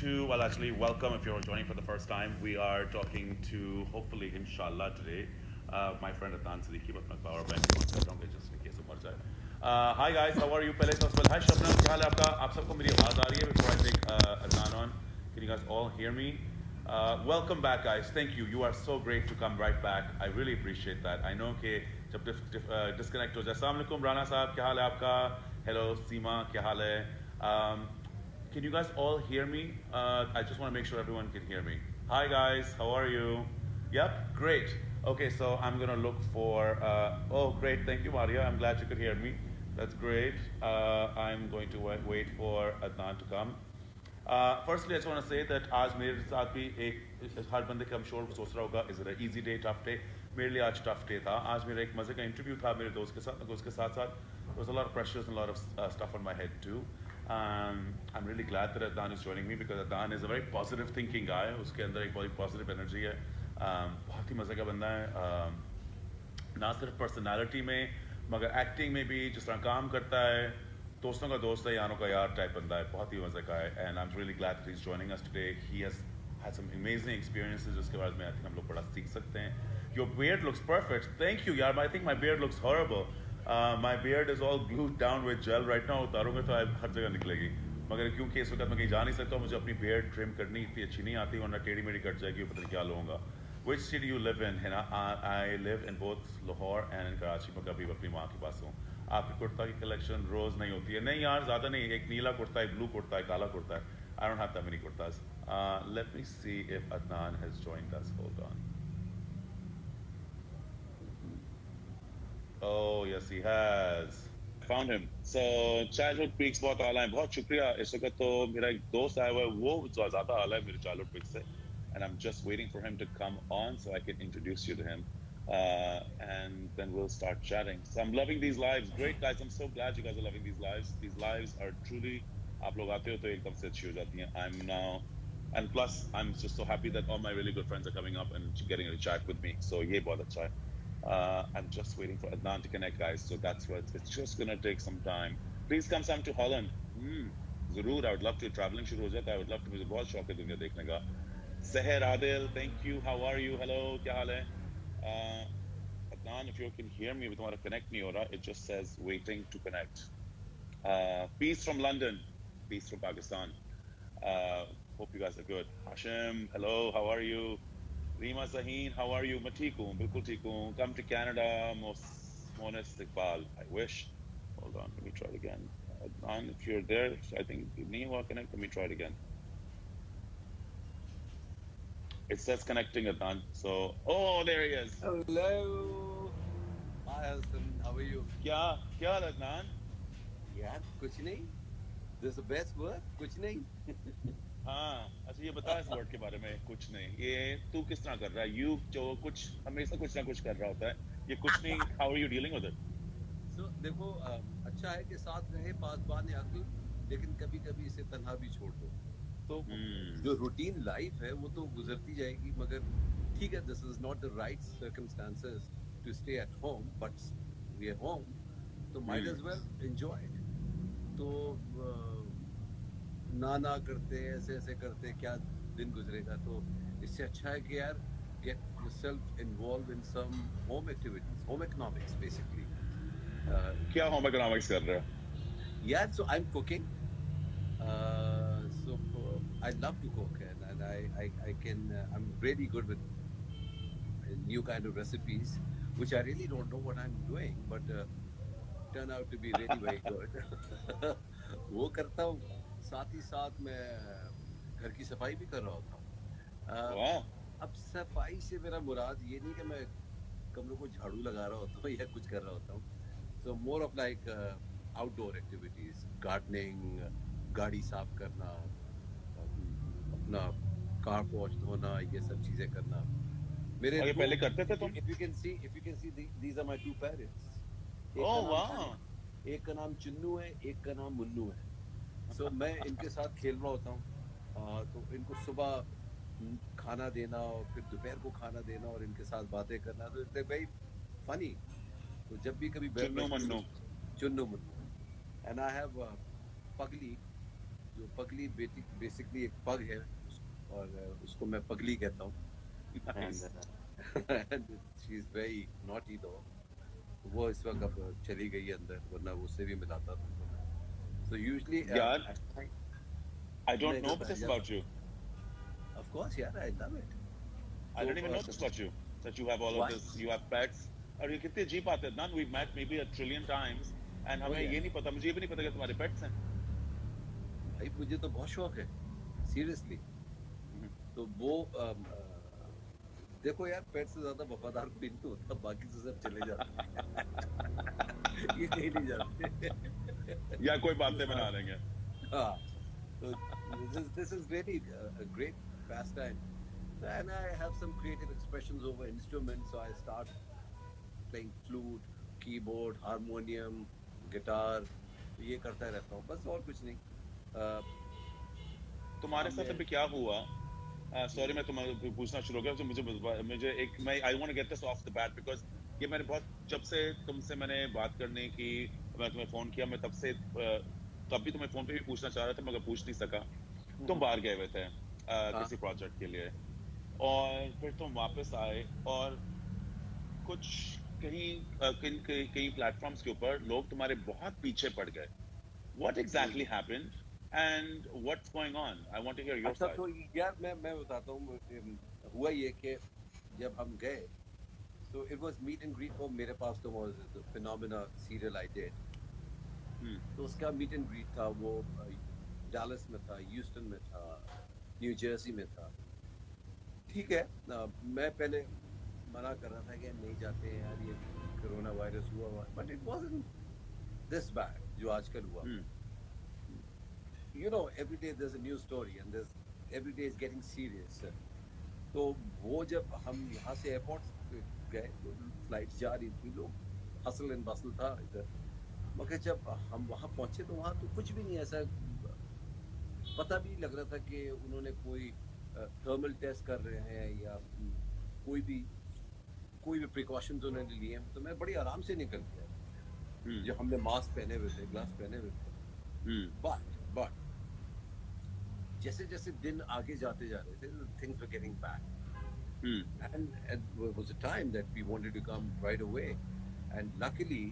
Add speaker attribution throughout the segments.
Speaker 1: to, well, actually, welcome if you're joining for the first time. We are talking to, hopefully, inshallah, today, my friend Adnan Siddiqui, but my power bank just in case of मर जाए. Hi guys, how are you? पहले सबसे पहले, hi Shabnam, क्या हाल है आपका? आप सबको मेरी आवाज़ आ रही है? Before I take Adnan on, can you guys all hear me? Welcome back, guys. Thank you. You are so great to come right back. I really appreciate that. I know कि जब disconnect हो जाए. अस्सलाम वालेकुम राना साहब, क्या हाल है आपका? Hello सीमा, क्या हाल है? Can you guys all hear me? I just want to make sure everyone can hear me. Hi guys, how are you? Yep, great. Okay, so I'm gonna look for. Oh, great, thank you, Maria. I'm glad you could hear me. That's great. I'm going to wait for Adnan to come. Firstly, I just want to say that आज मेरे साथ भी एक हर बंदे का I'm sure सोच रहा होगा is it an easy day, tough day? मेरे लिए आज tough day था. आज मेरा एक मजे का interview था मेरे दोस्त के साथ साथ. There was a lot of pressures and a lot of stuff on my head too. I'm really glad that Adnan is joining me because Adnan is a very positive thinking guy. उसके अंदर एक बहुत positive energy है. बहुत ही मजे का बंदा है. ना सिर्फ पर्सनालिटी में मगर एक्टिंग में भी जिस तरह काम करता है दोस्तों का दोस्त है यारों का यार टाइप बंदा है बहुत ही मजे का है and I am really glad that he is joining us today he has had some amazing experiences जिसके बारे में आई थिंक हम लोग बड़ा सीख सकते हैं your beard looks perfect thank you यार I think my beard looks horrible my beard is all glued down with gel right now उतारूंगा तो हर जगह निकलेगी मगर क्योंकि इस वक्त मैं कहीं जा नहीं सकता मुझे अपनी beard trim करनी इतनी अच्छी नहीं आती वरना टेढ़ी मेढ़ी कट जाएगी पता नहीं क्या लूँगा Which city do you live in? I live in both Lahore and in Karachi. मैं कभी अपनी माँ के पास हूँ. आपकी कुर्ता की कलेक्शन रोज नहीं होती है. नहीं यार ज़्यादा नहीं. एक नीला कुर्ता, एक ब्लू कुर्ता, एक काला कुर्ता है. I don't have that many kurtas. Let me see if Adnan has joined us. Hold on. Oh yes, he has. Found him. So childhood pics बहुत आला है. बहुत शुक्रिया. इस वक्त तो मेरा एक दोस्त आया हुआ है. वो ज़्यादा आला है मेरे childhood pics से. And I'm just waiting for him to come on so I can introduce you to him. And then we'll start chatting. So I'm loving these lives. Great guys. I'm so glad you guys are loving these lives. These lives are truly. आप लोग आते हो तो एकदम से अच्छी हो जाती हैं. I'm now, and plus I'm just so happy that all my really good friends are coming up and getting to chat with me. So ये बहुत अच्छा है. I'm just waiting for Adnan to connect, guys. So that's what it's just gonna take some time. Please come some to Holland. जरूर. I would love to. Traveling शुरू हो जाता है. I would love to. मुझे बहुत शौक है दुनिया देखने का. Seher Adil, thank you. How are you? Hello, क्या हाल है? Adnan, if you can hear me, तुम्हारा connect नहीं हो रहा. It just says waiting to connect. Peace from London. Peace from Pakistan. Uh, Hope you guys are good. Hashim, hello. How are you? Rima Zaheen, how are you? मैं ठीक हूँ, बिल्कुल ठीक हूँ. Come to Canada, Monis Iqbal. I wish. Hold on, let me try it again. Adnan, if you're there, I think नहीं हुआ connect. Let me try it again. It says connecting, Adnan. So, oh, there he is.
Speaker 2: Hello. Hi Hassan, how are you?
Speaker 1: क्या क्या हाल है, Adnan?
Speaker 2: यार कुछ नहीं. This is the best word. कुछ नहीं.
Speaker 1: हाँ अच्छा ये बता इस वर्ड के बारे में कुछ नहीं ये तू किस तरह कर रहा है यू जो कुछ हमेशा कुछ ना कुछ कर रहा होता है ये कुछ नहीं how are you dealing with it
Speaker 2: So देखो अच्छा है कि साथ रहे पासबान अक्ल लेकिन कभी कभी इसे तन्हा भी छोड़ दो. तो जो रूटीन लाइफ है वो तो गुजरती जाएगी मगर ठीक है. This is not the right circumstances to stay at home but we are home तो might as well enjoy it. तो ना ना करते ऐसे ऐसे करते क्या दिन गुजरेगा. तो इससे अच्छा है कि यार get yourself involved in some home activities, home economics basically.
Speaker 1: क्या होम इकोनॉमिक्स कर रहे हो
Speaker 2: Yeah, so I'm cooking. I love to cook and I can I'm really good with new kind of recipes which I really don't know what I'm doing but turn out to be really very good. वो करता हूँ. साथ ही साथ मैं घर की सफाई भी कर रहा होता हूँ. अ,
Speaker 1: वाह
Speaker 2: अब सफाई से मेरा मुराद ये नहीं कि मैं कमरों को झाड़ू लगा रहा होता हूँ या कुछ कर रहा होता हूँ. So more of like outdoor activities, gardening, गाड़ी साफ करना, अपना कार वॉश धोना, ये सब चीजें करना. मेरे
Speaker 1: और ये
Speaker 2: दो,
Speaker 1: पहले करते थे तुम
Speaker 2: if you can see these are my two parents. एक का
Speaker 1: ओह
Speaker 2: नाम
Speaker 1: वाह
Speaker 2: एक का नाम चुन्नू है, एक का नाम मुन्नू है. सो मैं इनके साथ खेल रहा होता हूँ. तो इनको सुबह खाना देना और फिर दोपहर को खाना देना और इनके साथ बातें करना तो इट्स वेरी फनी. तो जब भी कभी
Speaker 1: चुन्नू
Speaker 2: बचपन
Speaker 1: मन्नू
Speaker 2: में Chunnu Munnu. And I have पगली जो पगली बेटी बेसिकली एक पग है और उसको मैं पगली कहता हूँ
Speaker 1: Nice.
Speaker 2: And she is very naughty dog. वो इस वक्त अब चली गई है अंदर, वरना वो उससे भी मिलाता था उनको मैं। सो यूजुअली
Speaker 1: यार, I
Speaker 2: मैं
Speaker 1: don't
Speaker 2: इधर
Speaker 1: know
Speaker 2: बैठ
Speaker 1: this
Speaker 2: जाता
Speaker 1: about
Speaker 2: हूँ।
Speaker 1: you.
Speaker 2: ऑफ कोर्स यार, आई लव इट।
Speaker 1: I
Speaker 2: तो
Speaker 1: didn't even know this about you. That you have all of
Speaker 2: why?
Speaker 1: this. You have pets. और ये कितनी अजीब बात है Adnan. We've met maybe a trillion times and
Speaker 2: ओ
Speaker 1: हमें ये
Speaker 2: यार
Speaker 1: नहीं पता, मुझे ये भी नहीं पता कि तुम्हारे pets हैं.
Speaker 2: भाई, मुझे तो बहुत शौक है, सीरियसली।
Speaker 1: Mhm.
Speaker 2: तो वो देखो यार, पेट से ज्यादा वफादार कोई नहीं होता, बाकी तो सब चले जाते हैं। ये कहीं नहीं जाते।
Speaker 1: या कोई
Speaker 2: ये
Speaker 1: बातें बना
Speaker 2: साथ,
Speaker 1: देंगे.
Speaker 2: हाँ। तो this is really a great pastime, and I have some creative expressions over instruments, so I start playing flute, keyboard, harmonium, guitar, ये करता रहता हूँ बस, और कुछ नहीं। अ,
Speaker 1: तुम्हारे
Speaker 2: शाम
Speaker 1: साथ
Speaker 2: में
Speaker 1: अभी क्या हुआ? सॉरी, मैं तुम्हारे पूछना शुरू हो गया तो मुझे एक मैं I want to get this off the bat because ये मैंने बहुत जब से तुमसे मैंने बात करने की, मैं तुम्हें फोन किया, मैं तब से तब भी तुम्हें फोन पे भी पूछना चाह रहा था मगर पूछ नहीं सका. तुम बाहर गए हुए थे
Speaker 2: हाँ
Speaker 1: किसी प्रोजेक्ट के लिए और फिर तुम वापस आए और कुछ कहीं कई प्लेटफॉर्म्स के ऊपर लोग तुम्हारे बहुत पीछे पड़ गए. What exactly happened and what's going on? I want to hear your
Speaker 2: अच्छा,
Speaker 1: side.
Speaker 2: तो यार मैं बताता हूँ। हुआ ये कि जब हम गए, so it was meet and greet for मेरे पास तो was the Phenomena serial I did।
Speaker 1: Hmm.
Speaker 2: तो उसका meet and greet था, वो डालस में था, ह्यूस्टन में था, न्यू जर्सी में था। ठीक है, मैं पहले मना कर रहा था कि नहीं जाते हैं यार, ये कोरोना वायरस हुआ हुआ, but it wasn't this bad जो आजकल हुआ
Speaker 1: Hmm.
Speaker 2: हुआ है। You know, every day there is a new story and there every day is getting serious. तो वो जब हम यहाँ से एयरपोर्ट गए तो फ्लाइट्स जा रही थी, लोग हसल एंड बसल था इधर, मगर जब हम वहाँ पहुंचे तो वहाँ तो कुछ भी नहीं ऐसा, पता भी नहीं लग रहा था कि उन्होंने कोई थर्मल टेस्ट कर रहे हैं या कोई भी कोई भी प्रिकॉशंस उन्होंने लिए हैं। तो मैं बड़ी आराम से निकल गया,
Speaker 1: Hmm.
Speaker 2: जो हमने मास्क पहने हुए थे, ग्लास पहने हुए थे।
Speaker 1: Hmm.
Speaker 2: बट जैसे जैसे दिन आगे जाते जा रहे थे, things were getting bad,
Speaker 1: Hmm.
Speaker 2: and it was a time that we wanted to come right away, and luckily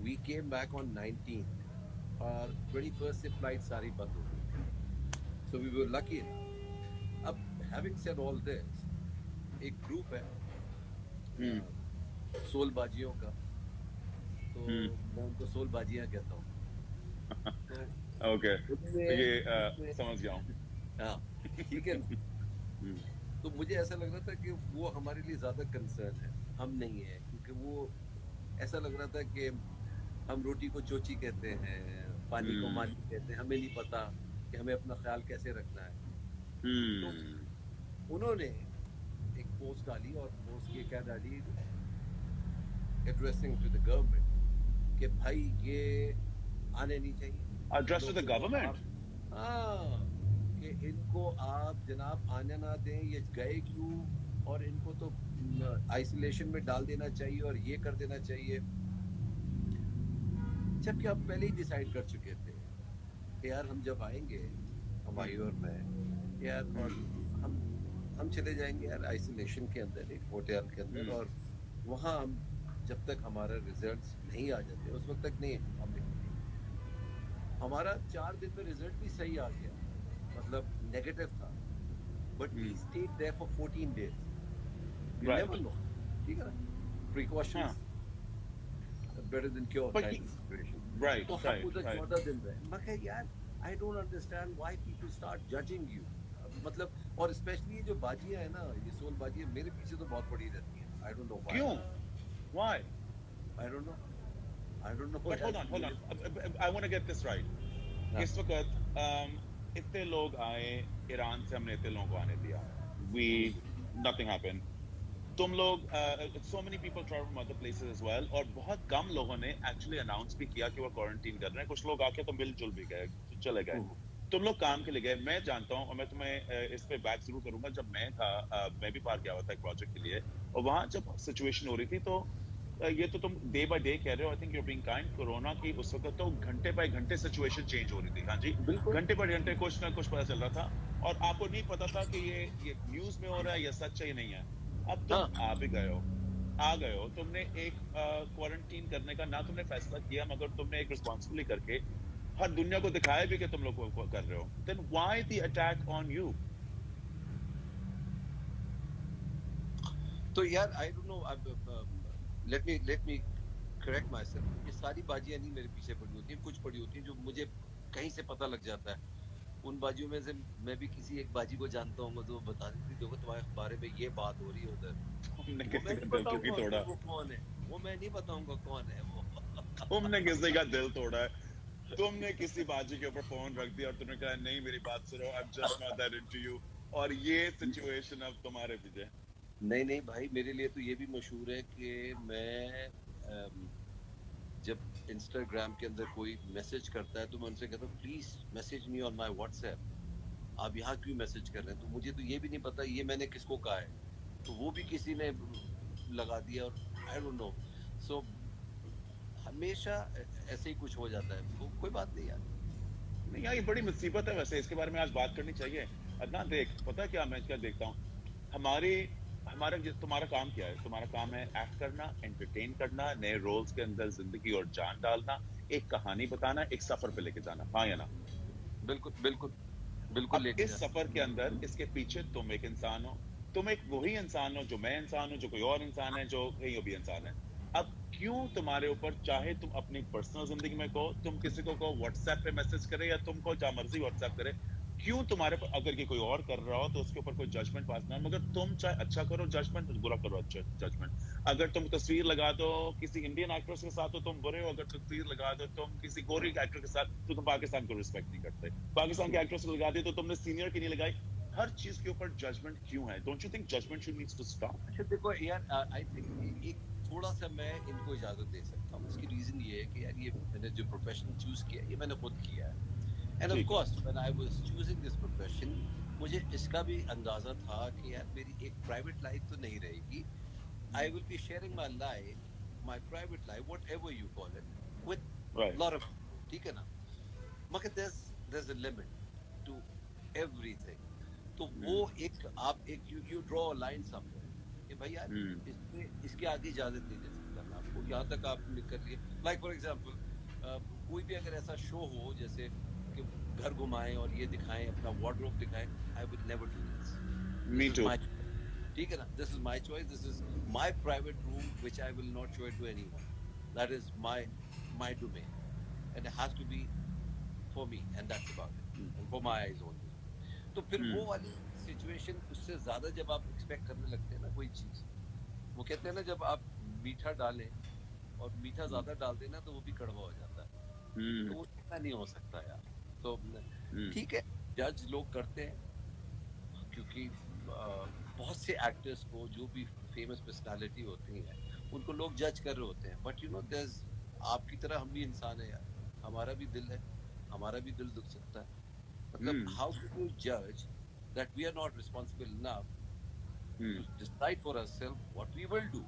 Speaker 2: we came back on 19th, और 21st से फ्लाइट सारी बंद हो गई थी, so we were lucky enough। अब having said all this, एक group है
Speaker 1: Hmm.
Speaker 2: सोल बाजियों का, तो
Speaker 1: Hmm.
Speaker 2: मैं उनको सोल बाजियां कहता हूँ। तो
Speaker 1: Okay. तो
Speaker 2: उनमें
Speaker 1: ये
Speaker 2: उनमें
Speaker 1: समझ गया हूँ.
Speaker 2: हाँ, ठीक है।
Speaker 1: Hmm.
Speaker 2: तो मुझे ऐसा लग रहा था कि वो हमारे लिए ज्यादा कंसर्न है, हम नहीं है, क्योंकि वो ऐसा लग रहा था कि हम रोटी को चोची कहते हैं, पानी को
Speaker 1: Hmm.
Speaker 2: माली कहते हैं, हमें नहीं पता कि हमें अपना ख्याल कैसे रखना है। तो
Speaker 1: Hmm.
Speaker 2: उन्होंने एक पोस्ट डाली, और पोस्ट ये क्या डाली, एड्रेसिंग टू द गवर्नमेंट, कि भाई ये आने नहीं चाहिए इन
Speaker 1: Address to the
Speaker 2: लोगों को
Speaker 1: government.
Speaker 2: आप, हाँ, कि इनको आप जनाब आने ना दें, ये गए क्यों, और इनको तो आइसोलेशन में डाल देना चाहिए और ये कर देना चाहिए, जबकि आप पहले ही डिसाइड कर चुके थे कि यार हम जब आएंगे, हमारी और मैं यार, और हम चले जाएंगे यार आइसोलेशन के अंदर, एक होटल के अंदर,
Speaker 1: Hmm.
Speaker 2: और वहाँ हम जब तक हमारा रिजल्ट्स नहीं आ जाते उस वक्त तक नहीं हम निकलेंगे। हमारा 4 दिन में रिजल्ट भी सही आ गया, मतलब नेगेटिव था, but we
Speaker 1: Hmm.
Speaker 2: Stayed there for 14 days। You
Speaker 1: Right.
Speaker 2: Never know, ठीक है ना,
Speaker 1: Huh.
Speaker 2: Precautions better than cure
Speaker 1: But
Speaker 2: kind
Speaker 1: he,
Speaker 2: of situation.
Speaker 1: right,
Speaker 2: तो हम
Speaker 1: right,
Speaker 2: उधर
Speaker 1: right.
Speaker 2: 14 दिन रहे, मैं कहा यार, I don't understand why people start judging you, मतलब, और स्पेशली ये जो बाजियां है ना, ये सोल बाजियां मेरे पीछे तो बहुत पड़ी रहती हैं, आई डोंट नो व्हाई,
Speaker 1: क्यों? Why?
Speaker 2: I don't no, I don't no
Speaker 1: But
Speaker 2: यार,
Speaker 1: hold on.
Speaker 2: मुझे
Speaker 1: I want to get this right.
Speaker 2: हाँ,
Speaker 1: इस वक्त इतने लोग आए, ईरान से हमने इतने लोगों को आने दिया. We nothing happened. तुम लोग so many people travel from other places as well और बहुत कम लोगों ने actually announce भी किया कि वो क्वारंटीन कर रहे हैं. कुछ लोग आके तो मिलजुल भी गए, चले गए. तुम लोग काम के लिए गए, मैं जानता हूँ और मैं तुम्हें इस पे बैक जरूर करूंगा. जब मैं था मैं भी बाहर गया हुआ था एक प्रोजेक्ट के लिए और वहां जब सिचुएशन हो रही थी तो ये तो तुम डे बाय डे कह रहे हो, आई think you being kind. Corona की उस वक्त तो घंटे बाय घंटे सिचुएशन चेंज हो रही थी। हाँ जी,
Speaker 2: बिल्कुल।
Speaker 1: घंटे बाय घंटे कुछ ना कुछ पता चल रहा था, और आपको नहीं पता था कि ये न्यूज में हो रहा है या सच है या नहीं है। अब तुम
Speaker 2: हाँ
Speaker 1: आ भी गए हो, आ गए हो, तुमने एक क्वारंटीन करने का ना तुमने फैसला किया, मगर तुमने एक रिस्पॉन्सिबिलिटी करके हर दुनिया को दिखाया भी कि तुम लोग को कर रहे हो। Then why the attack on you?
Speaker 2: तो यार I don't know, let me correct myself. ये सारी बाजियां नहीं मेरे पीछे पड़ी होती हैं, कुछ पड़ी होती हैं जो मुझे कहीं से पता लग जाता है। उन बाजियों में से मैं भी किसी एक बाजी को जानता हूँ तो वो बता देती, देखो तुम्हारे बारे में ये बात हो रही है उधर।
Speaker 1: तुमने
Speaker 2: वो मैं
Speaker 1: किसी
Speaker 2: नहीं
Speaker 1: का दिल क्यों
Speaker 2: बताऊंगा कि
Speaker 1: तोड़ा?
Speaker 2: वो कौन है, वो मैं नहीं बताऊंगा कौन है वो।
Speaker 1: तुमने किसी का दिल तोड़ा है, तुमने किसी बाजी के ऊपर फोन रख दिया और तुमने कहा नहीं मेरी बात सुनो, I am just not that into you, और ये सिचुएशन अब तुम्हारे पीछे।
Speaker 2: नहीं नहीं भाई, मेरे लिए तो ये भी मशहूर है कि मैं जब इंस्टाग्राम के अंदर कोई मैसेज करता है तो मैं उनसे कहता हूँ please message me on my WhatsApp. आप यहाँ क्यों मैसेज कर रहे हैं? तो मुझे तो ये भी नहीं पता ये मैंने किसको कहा है, तो वो भी किसी ने लगा दिया और आई डोंट नो। सो हमेशा ऐसे ही कुछ हो जाता है, वो कोई बात नहीं यार।
Speaker 1: नहीं यार, ये बड़ी मुसीबत है, वैसे इसके बारे में आज बात करनी चाहिए। अदनान देख, पता है क्या मैं क्या देखता हूँ, हमारी तुम्हारा काम क्या है? तुम्हारा काम है एक्ट करना, एंटरटेन करना, नए रोल्स के अंदर जिंदगी और जान डालना, एक कहानी बताना, एक सफर पे लेके जाना, हाँ या ना?
Speaker 2: बिल्कुल बिल्कुल बिल्कुल
Speaker 1: अब
Speaker 2: लेके
Speaker 1: इस
Speaker 2: जाना।
Speaker 1: सफर के अंदर, इसके पीछे तुम एक इंसान हो, तुम एक वही इंसान हो जो मैं इंसान हूं, जो कोई और इंसान है, जो कहीं भी इंसान है। अब क्यों तुम्हारे ऊपर, चाहे तुम अपनी पर्सनल जिंदगी में कहो, तुम किसी को कहो व्हाट्सएप पे मैसेज करे या तुम कहो जहां मर्जी व्हाट्सएप करे, क्यों तुम्हारे पर, अगर ये कोई और कर रहा हो तो उसके ऊपर कोई जजमेंट पास ना, मगर तुम चाहे अच्छा करो जजमेंट, बुरा करो अच्छा जजमेंट। अगर तुम तस्वीर लगा दो किसी इंडियन एक्ट्रेस के साथ तो तुम बुरे हो, अगर तस्वीर लगा दो तुम किसी गोरी एक्टर के साथ तो तुम पाकिस्तान को रिस्पेक्ट नहीं करते। पाकिस्तान के एक्ट्रेस को लगा दी तो तुमने सीनियर की नहीं लगाई। हर चीज के ऊपर जजमेंट क्यों है? Don't you think judgement should needs to stop?
Speaker 2: अच्छा देखो यार, आई थिंक एक थोड़ा सा मैं इनको इजाजत दे सकता हूँ। इसकी रीजन ये है कि यार ये मैंने जो प्रोफेशन चूज किया ये मैंने खुद किया है। एंड ऑफ
Speaker 1: ठीक है।
Speaker 2: Course when I was choosing this profession मुझे इसका भी अंदाजा था कि यार मेरी एक प्राइवेट लाइफ तो नहीं रहेगी। I will be sharing my life, my private life whatever you call it, with
Speaker 1: right.
Speaker 2: Lot of, ठीक है ना? मगर there's a limit to everything। तो वो एक आप एक you draw a line somewhere कि भाई यार
Speaker 1: हम्म।
Speaker 2: इसके इसके आगे इजाजत नहीं दे सकता मैं आपको, यहाँ तक आप कर लिए। लाइक फॉर एग्जांपल कोई भी अगर ऐसा शो हो जैसे कि घर घुमाएं और ये दिखाएं, अपना वार्डरोब दिखाएं, I would never do this.
Speaker 1: Me
Speaker 2: this is
Speaker 1: too.
Speaker 2: My, ठीक है ना? This is my choice, this is my private room which I will not show it to anyone. That is my domain and it has to be for me and that's about it and for my eyes only. तो फिर वो वाली situation, उससे ज्यादा जब आप expect करने लगते हैं ना कोई चीज, वो कहते हैं ना जब आप मीठा डालें और मीठा ज्यादा डाल देना तो वो भी कड़वा हो जाता है। तो
Speaker 1: हम्म।
Speaker 2: वो इतना नहीं हो सकता यार। तो
Speaker 1: हम्म।
Speaker 2: ठीक है, जज लोग करते हैं क्योंकि बहुत से एक्टर्स को जो भी फेमस पर्सनालिटी होती हैं उनको लोग जज कर रहे होते हैं, बट यू नो देयर, आपकी तरह हम भी इंसान है यार, हमारा भी दिल है, हमारा भी दिल दुख सकता है। मतलब
Speaker 1: हम्म।
Speaker 2: हाउ कैन यू जज that we are not responsible enough to
Speaker 1: hmm.
Speaker 2: decide for ourselves what we will do?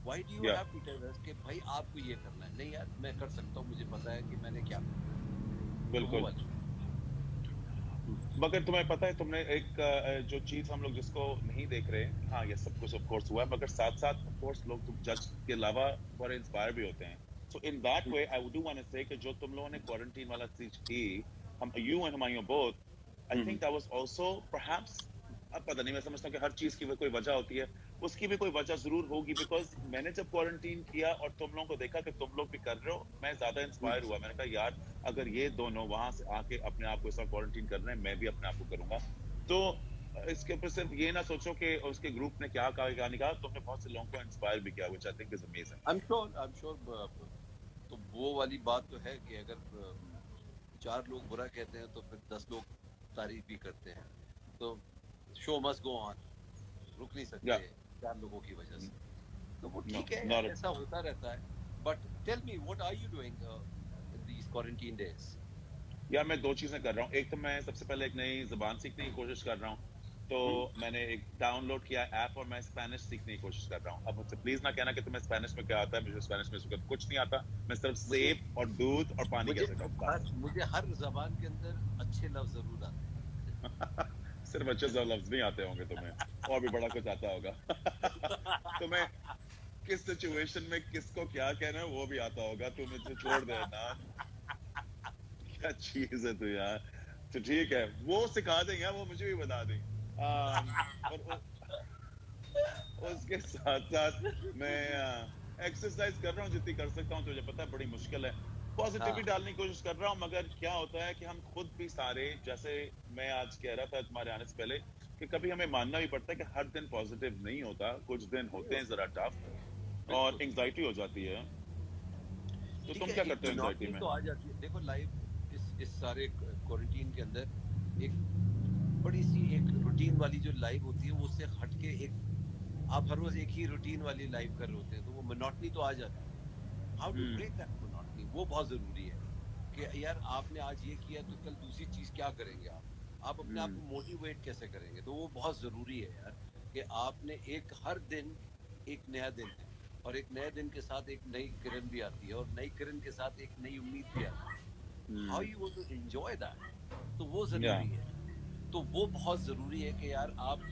Speaker 2: Why do you
Speaker 1: या
Speaker 2: have to tell us कि भाई आपको ये करना है? नहीं यार, मैं कर सकता हूँ, मुझे पता है कि मैंने क्या करना है। तो वो
Speaker 1: बिल्कुल।
Speaker 2: वाली।
Speaker 1: मगर तुम्हें पता है, तुमने एक जो चीज हम लोग जिसको नहीं देख रहे, हाँ ये सब कुछ ऑफ कोर्स हुआ है, मगर साथ साथ ऑफ कोर्स लोग तुम जज के अलावा बड़े इंस्पायर भी होते हैं। So in that way I do want to say कि जो तुम लोगों ने क्वारंटीन वाला चीज की, हम you and Humayun both, I think that was also perhaps, अब पता नहीं, मैं समझता हूँ कि हर चीज की कोई वजह होती है, उसकी भी कोई वजह जरूर होगी, बिकॉज मैंने जब क्वारंटीन किया और तुम लोगों को देखा कि तुम लोग भी कर रहे हो, मैं ज्यादा इंस्पायर हुआ। मैंने कहा यार, अगर ये दोनों वहां से आके अपने आप को इस क्वारंटीन कर रहे हैं, मैं भी अपने आप को करूंगा। तो इसके ऊपर सिर्फ ये ना सोचो कि उसके ग्रुप ने क्या कहा क्या नहीं कहा, तुमने बहुत से लोगों को इंस्पायर भी किया, which I think is amazing.
Speaker 2: I am sure. तो वो वाली बात तो है कि अगर चार लोग बुरा कहते हैं तो फिर 10 लोग तारीफ भी करते हैं। तो शो मस्ट गो ऑन, रुक नहीं
Speaker 1: या
Speaker 2: सकते चार लोगों की वजह से। तो वो
Speaker 1: नो
Speaker 2: ठीक है यार,
Speaker 1: नॉट।
Speaker 2: ऐसा होता रहता है। But tell me what are you doing in these quarantine days?
Speaker 1: यार मैं दो चीजें कर रहा हूँ, एक तो मैं सबसे पहले एक नई जुबान सीखने की कोशिश कर रहा हूँ, तो मैंने एक डाउनलोड किया ऐप और मैं स्पेनिश सीखने की कोशिश कर रहा हूँ। अब मुझसे प्लीज ना कहना कि तुम्हें स्पेनिश में क्या आता है, मुझे स्पेनिश में कुछ नहीं आता। मैं सिर्फ
Speaker 2: मुझे
Speaker 1: सेब और दूध और पानी
Speaker 2: मुझे
Speaker 1: कैसे खाऊं बस।
Speaker 2: मुझे हर जबान के अंदर अच्छे लफ्ज जरूर आते
Speaker 1: सिर्फ अच्छे से लफ्ज नहीं आते होंगे तुम्हें, और भी बड़ा कुछ आता होगा। तुम्हें किस सिचुएशन में किसको क्या कहना है वो भी आता होगा। तुम मुझे छोड़ दे अदनान, क्या चीज है तू यार। तो ठीक है, वो सिखा देंगे, वो मुझे भी बता दें। और उसके साथ साथ मैं एक्सरसाइज कर रहा हूँ जितनी कर सकता हूँ। तुझे पता है बड़ी मुश्किल है,
Speaker 2: हाँ,
Speaker 1: पॉजिटिविटी डालने की कोशिश कर रहा हूँ, मगर क्या होता है कि हम खुद भी सारे, जैसे मैं आज कह रहा था तुम्हारे आने से पहले, कि कभी हमें मानना भी पड़ता है कि हर दिन पॉजिटिव नहीं होता, कुछ दिन
Speaker 2: नहीं
Speaker 1: होते हैं
Speaker 2: होता,
Speaker 1: जरा टफ और
Speaker 2: बिल्कुल।
Speaker 1: एंजाइटी हो जाती है। तो
Speaker 2: ठीक
Speaker 1: तुम
Speaker 2: है,
Speaker 1: क्या
Speaker 2: एक
Speaker 1: करते हो एंजाइटी
Speaker 2: मोनोटनी
Speaker 1: में?
Speaker 2: तो आ जाती है। देखो लाइफ इस सारे क्वारंटीन के अंदर एक बड़ी सी एक रूटीन वाली जो लाइफ होती है, वो उससे हटके एक आप हर रोज एक ही रूटीन वाली लाइफ कर रहे होते हैं, तो वो मोनोटनी तो आ जाती है। How to
Speaker 1: hmm.
Speaker 2: Break that monotony, वो बहुत जरूरी है कि यार आपने आज ये किया तो कल दूसरी चीज क्या करेंगे आप अपने आप
Speaker 1: हम्म।
Speaker 2: को मोटिवेट कैसे करेंगे। तो वो बहुत जरूरी है यार कि आपने एक हर दिन एक नया दिन है, और एक नए दिन के साथ एक नई किरण भी आती है, और नई किरण के साथ एक नई उम्मीद भी आती है। How
Speaker 1: hmm.
Speaker 2: You want to enjoy that, तो वो
Speaker 1: या।
Speaker 2: जरूरी है। तो वो बहुत जरूरी है कि यार आप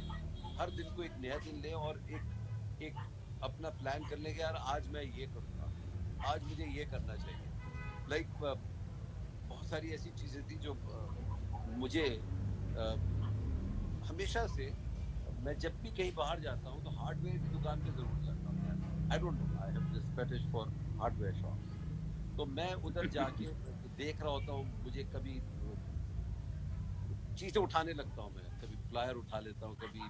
Speaker 2: हर दिन को एक नया दिन लें, और एक एक अपना प्लान कर लें कि यार आज मैं ये करूंगा, आज मुझे ये करना चाहिए। लाइक बहुत सारी ऐसी चीजें थी जो मुझे हमेशा से, मैं जब भी कहीं बाहर जाता हूँ तो हार्डवेयर की दुकान पे जरूर जाता हूँ यार। I don't no, I have this fetish for hardware shops. तो मैं उधर जाके देख रहा होता हूँ, मुझे कभी चीजें उठाने लगता हूँ, मैं कभी प्लायर उठा लेता हूँ, कभी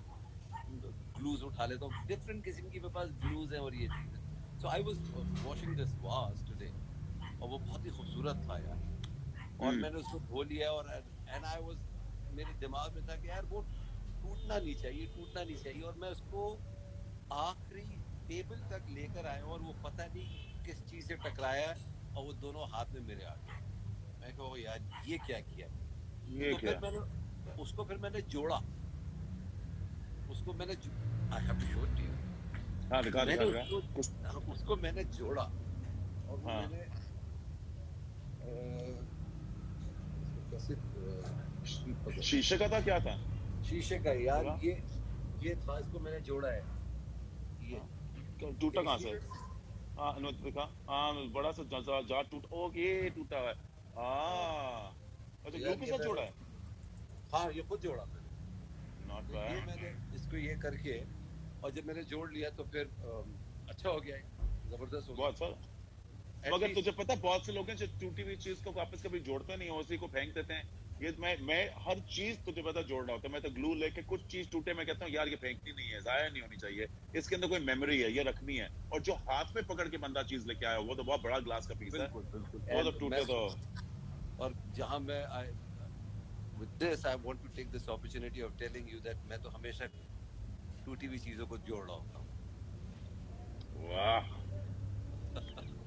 Speaker 2: ग्लूज उठा लेता हूँ, डिफरेंट किस्म की मेरे पास ग्लूज है और ये चीजें। So I was washing this was today, और वो बहुत ही खूबसूरत था यार। और
Speaker 1: हम्म।
Speaker 2: मैंने उसको धो लिया, और एंड आई वाज, मेरे दिमाग में था कि यार वो टूटना नहीं चाहिए, टूटना नहीं चाहिए। और मैं उसको आखिरी टेबल तक लेकर आया, और वो पता नहीं किस चीज से टकराया, और वो दोनों हाथ में मेरे आ गया। मैं कहा यार ये क्या किया।
Speaker 1: ये
Speaker 2: तो
Speaker 1: क्या?
Speaker 2: फिर मैंने जोड़ा, उसको मैंने I have to show it to you.
Speaker 1: हाँ, दिखा दिखा
Speaker 2: मैंने
Speaker 1: दिखा कुछ।
Speaker 2: उसको मैंने जोड़ा, और वो
Speaker 1: हाँ।
Speaker 2: मैंने इसको कैसे ठीक पकड़,
Speaker 1: शीशे का था, क्या था?
Speaker 2: शीशे का यार,
Speaker 1: दिखा।
Speaker 2: ये था, इसको मैंने जोड़ा है ये।
Speaker 1: हाँ। टूटा
Speaker 2: देख
Speaker 1: कहाँ से?
Speaker 2: इसलिए
Speaker 1: हाँ, दिखा। हाँ, बड़ा सा जा, जा टूट, ओ ये टूटा हुआ है। हाँ, तो ग्लू
Speaker 2: यार
Speaker 1: के
Speaker 2: ये
Speaker 1: साथ
Speaker 2: मैंने,
Speaker 1: जोड़ा है?
Speaker 2: हाँ ये खुद जोड़ा मैंने।
Speaker 1: नॉट
Speaker 2: तो ये
Speaker 1: बैड।
Speaker 2: मैंने इसको ये करके, और जब मैंने जोड़ लिया तो फिर अच्छा हो गया, जबरदस्त हो गया
Speaker 1: बहुत सारा। मगर
Speaker 2: एटलीस्ट।
Speaker 1: तुझे पता है बहुत से लोग हैं जो टूटी हुई चीज को वापस कभी जोड़ते नहीं है, उसी को फेंक देते हैं। ये मैं हर चीज तुझे पता है जोड़ रहा होता है। मैं तो ग्लू लेके कुछ चीज टूटे मैं कहता हूँ यार ये फेंकनी नहीं है, जाया नहीं होनी चाहिए, इसके अंदर कोई मेमोरी है, ये रखनी है। और जो हाथ में पकड़ के बंदा चीज लेके आया वो तो बहुत बड़ा ग्लास का पीस है,
Speaker 2: बिल्कुल बिल्कुल।
Speaker 1: वो तो
Speaker 2: एंड मैं,
Speaker 1: टूटे तो।
Speaker 2: और जहां मैं I with this I want to take this opportunity of telling you that मैं तो हमेशा टूटी हुई चीजों को जोड़ रहा होता हूँ।
Speaker 1: वाह।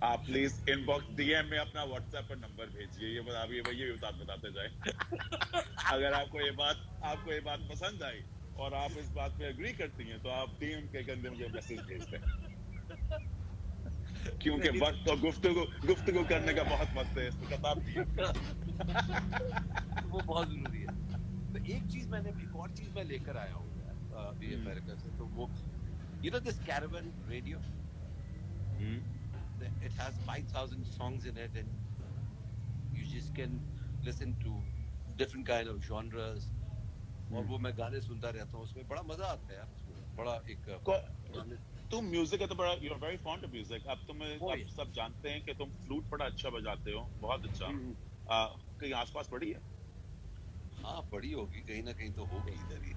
Speaker 1: आप प्लीज इनबॉक्स डीएम में अपना व्हाट्सएप पर नंबर भेजिए, ये बता ये बताते जाए। अगर आपको ये बात पसंद आई और आप इस बात पे एग्री करती हैं तो आप डीएम के अंदर मुझे मैसेज भेज दें, क्योंकि
Speaker 2: नहीं
Speaker 1: वक्त और गुफ्तगू गुफ्तगू करने का बहुत वक्त है, इसमें कहता आप डीएम
Speaker 2: तो
Speaker 1: करें।
Speaker 2: वो बहुत जरूरी है। तो एक और चीज मैं लेकर आया हूँ यार अभी
Speaker 1: हम्म।
Speaker 2: अमेरिका से। तो वो you know this caravan radio,
Speaker 1: hmm.
Speaker 2: it has 5,000 songs in it, and you just can listen to different kind of genres। और
Speaker 1: हम्म।
Speaker 2: वो मैं गाने सुनता रहता हूँ, उसमें बड़ा मजा आता है यार। उसमें बड़ा एक पुराने,
Speaker 1: तुम म्यूजिक है तो बड़ा, you are very fond of music.
Speaker 2: ओ
Speaker 1: अब
Speaker 2: ये,
Speaker 1: सब जानते हैं कि तुम फ्लूट बड़ा अच्छा बजाते हो, बहुत अच्छा।
Speaker 2: हम्म,
Speaker 1: कहीं आसपास पड़ी है?
Speaker 2: हाँ बड़ी होगी, कहीं ना कहीं तो होगी इधर ही।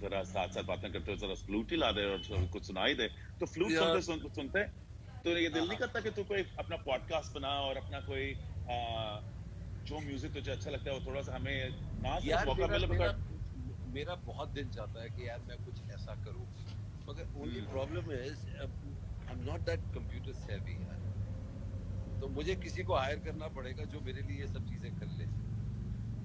Speaker 1: जरा साथ साथ बातें करते हो, जरा फ्लूट ही ला दे और कुछ सुनाई दे। तो फ्लूट
Speaker 2: यार
Speaker 1: सुनते तो ये
Speaker 2: हाँ
Speaker 1: दिल नहीं
Speaker 2: हाँ
Speaker 1: करता कि तू कोई अपना पॉडकास्ट बना और अपना कोई जो म्यूजिक तुझे अच्छा लगता है वो थोड़ा सा हमें ना सिर्फ
Speaker 2: यार,
Speaker 1: मौका
Speaker 2: मेरा
Speaker 1: मिले
Speaker 2: मेरा
Speaker 1: मगर।
Speaker 2: मेरा बहुत दिल चाहता है कि यार मैं कुछ ऐसा करूं, मगर only
Speaker 1: hmm.
Speaker 2: Problem is I am not that computer सेवी यार। तो मुझे किसी को हायर करना पड़ेगा जो मेरे लिए ये सब चीजें कर ले।